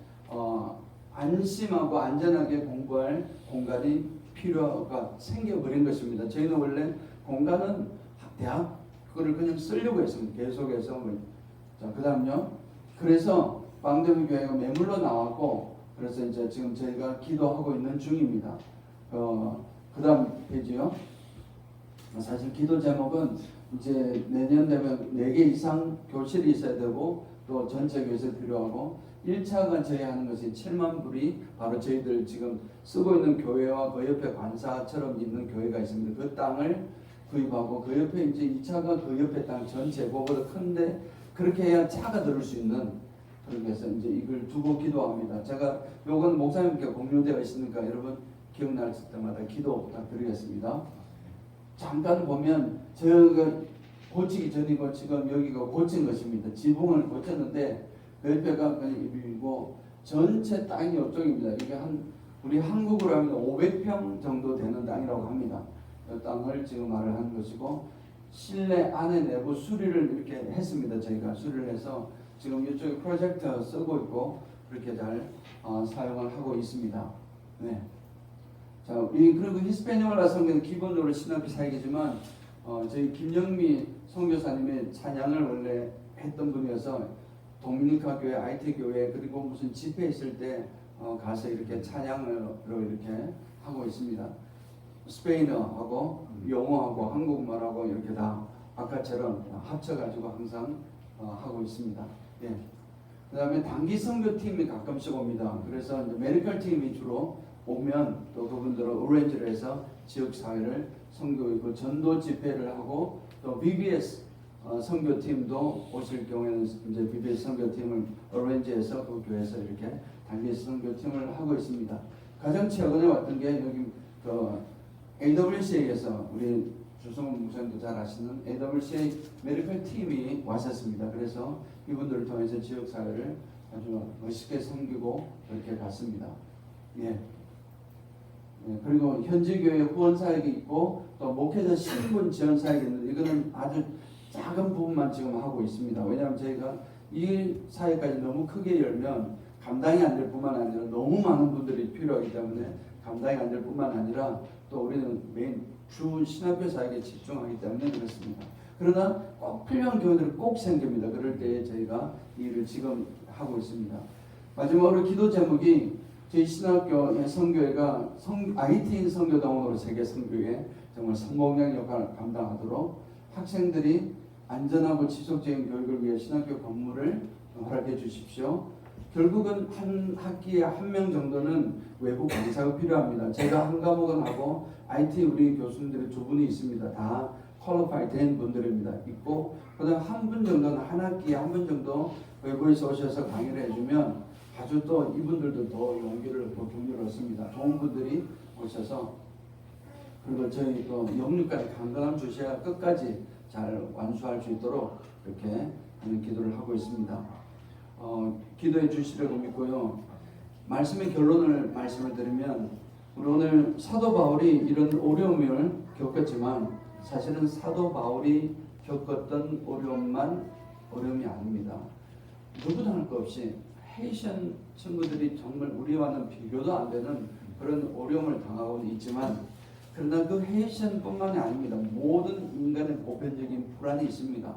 안심하고 안전하게 공부할 공간이 필요가 생겨버린 것입니다. 저희는 원래 공간은 대학 그거를 그냥 쓰려고 했습니다. 계속해서. 자, 그 다음요. 그래서 빵대문 교회가 매물로 나왔고, 그래서 이제 지금 저희가 기도하고 있는 중입니다. 그 다음 페이지요. 사실 기도 제목은 이제 내년 되면 4개 이상 교실이 있어야 되고, 또 전체 교실 필요하고, 1차가 저희 하는 것이 7만 불이 바로 저희들 지금 쓰고 있는 교회와 그 옆에 관사처럼 있는 교회가 있습니다. 그 땅을 구입하고, 그 옆에 이제 2차가 그 옆에 땅 전체 그거보다 큰데, 그렇게 해야 차가 들을 수 있는, 그렇게 해서 이제 이걸 두고 기도합니다. 제가 요건 목사님께 공유되어 있으니까 여러분 기억날 때마다 기도 부탁드리겠습니다. 잠깐 보면 저가 고치기 전이고 지금 여기가 고친 것입니다. 지붕을 고쳤는데 옆에가 그냥 이고 전체 땅이 이쪽입니다. 이게 우리 한국으로 하면 500평 정도 되는 땅이라고 합니다. 이 땅을 지금 말을 하는 것이고, 실내 안에 내부 수리를 이렇게 했습니다. 저희가 수리를 해서 지금 이쪽에 프로젝터 쓰고 있고 그렇게 잘 사용을 하고 있습니다. 네. 자, 그리고 히스패니올라 성교는 기본적으로 신학교 사역이지만 저희 김영미 선교사님의 찬양을 원래 했던 분이어서 도미니카 교회, IT 교회, 그리고 무슨 집회 있을 때 가서 이렇게 찬양으로 이렇게 하고 있습니다. 스페인어하고 영어하고 한국말하고 이렇게 다 아까처럼 합쳐가지고 항상 하고 있습니다. 예. 그 다음에 단기 선교팀이 가끔씩 옵니다. 그래서 이제 메디컬 팀이 주로 오면 또 그분들은 어레인지를 해서 지역사회를 선교하고 전도 집회를 하고, 또 BBS 선교팀도 오실 경우에는 이제 BBS 선교팀을 어레인지해서 그 교회에서 이렇게 단기 선교팀을 하고 있습니다. 가장 최근에 왔던 게 여기 AWCA에서 우리 주성훈 목사님도 잘 아시는 AWCA 메디컬 팀이 왔었습니다. 그래서 이분들을 통해서 지역 사회를 아주 멋있게 섬기고 이렇게 갔습니다. 예. 그리고 현지 교회 후원 사역이 있고, 또 목회자 신분 지원 사역이 있는데 이거는 아주 작은 부분만 지금 하고 있습니다. 왜냐하면 저희가 이 사역까지 너무 크게 열면 감당이 안 될 뿐만 아니라 너무 많은 분들이 필요하기 때문에 감당이 안 될 뿐만 아니라 또 우리는 메인 주 신학교 사역에 집중하기 때문에 그렇습니다. 그러나 꼭 필요한 교회들이 꼭 생깁니다. 그럴 때 저희가 이 일을 지금 하고 있습니다. 마지막으로 기도 제목이 저희 신학교의 선교회가 IT인 선교당원으로 세계 선교회 정말 성공적 역할을 감당하도록 학생들이 안전하고 지속적인 교육을 위해 신학교 건물을 허락해 주십시오. 결국은 한 학기에 1명 정도는 외부 강사가 필요합니다. 제가 한 과목은 하고 IT 우리 교수님들이 2분이 있습니다. 다 퀄리파이 된 분들입니다. 있고, 그다음 한 분 정도는 한 학기에 1분 정도 외부에서 오셔서 강의를 해주면 아주 또 이분들도 더 용기를 더 격려를 얻습니다. 좋은 분들이 오셔서, 그리고 저희 또 영육까지 강건함 주셔야 끝까지 잘 완수할 수 있도록 이렇게 하는 기도를 하고 있습니다. 기도해 주시려고 믿고요. 말씀의 결론을 말씀을 드리면, 우리 오늘 사도 바울이 이런 어려움을 겪었지만 사실은 사도 바울이 겪었던 어려움만 어려움이 아닙니다. 누구도 할 것 없이 헤이션 친구들이 정말 우리와는 비교도 안 되는 그런 어려움을 당하고는 있지만, 그러나 그 헤이션뿐만이 아닙니다. 모든 인간의 보편적인 불안이 있습니다.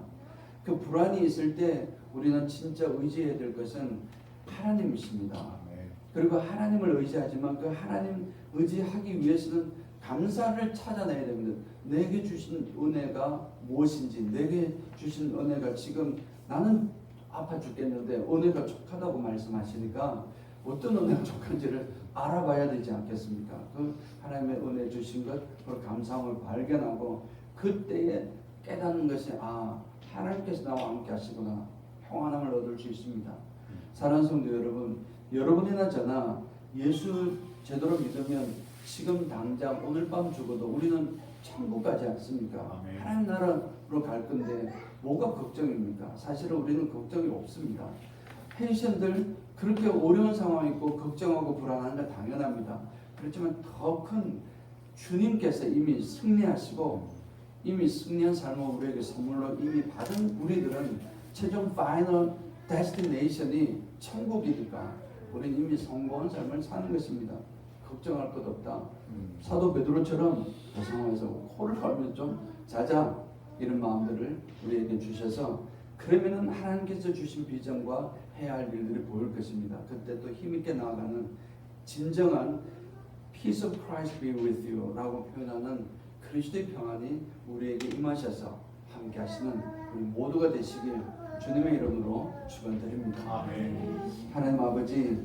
그 불안이 있을 때 우리는 진짜 의지해야 될 것은 하나님이십니다. 그리고 하나님을 의지하지만 그 하나님 의지하기 위해서는 감사를 찾아내야 됩니다. 내게 주신 은혜가 무엇인지, 내게 주신 은혜가 지금 나는 아파 죽겠는데 은혜가 족하다고 말씀하시니까 어떤 은혜가 족한지를 알아봐야 되지 않겠습니까? 그 하나님의 은혜 주신 것, 그 감사함을 발견하고 그때에 깨닫는 것이 하나님께서 나와 함께 하시구나. 평안함을 얻을 수 있습니다. 사랑하는 성도 여러분, 여러분이나 저나 예수 제대로 믿으면 지금 당장 오늘 밤 죽어도 우리는 천국 가지 않습니까? 아멘. 하나님 나라로 갈 건데 뭐가 걱정입니까? 사실은 우리는 걱정이 없습니다. 펜션들 그렇게 어려운 상황이 있고 걱정하고 불안한 건 당연합니다. 그렇지만 더 큰 주님께서 이미 승리하시고 이미 승리한 삶을 우리에게 선물로 이미 받은 우리들은 최종 파이널 데스티네이션이 천국이니까 우리는 이미 성공한 삶을 사는 것입니다. 걱정할 것 없다. 사도 베드로처럼 그 상황에서 코를 걸면 좀 자자 이런 마음들을 우리에게 주셔서 그러면은 하나님께서 주신 비전과 해야 할 일들이 보일 것입니다. 그때 또 힘있게 나아가는 진정한 Peace of Christ be with you 라고 표현하는 그리스도의 평안이 우리에게 임하셔서 함께 하시는 우리 모두가 되시길 주님의 이름으로 축원드립니다. 아멘. 하나님 아버지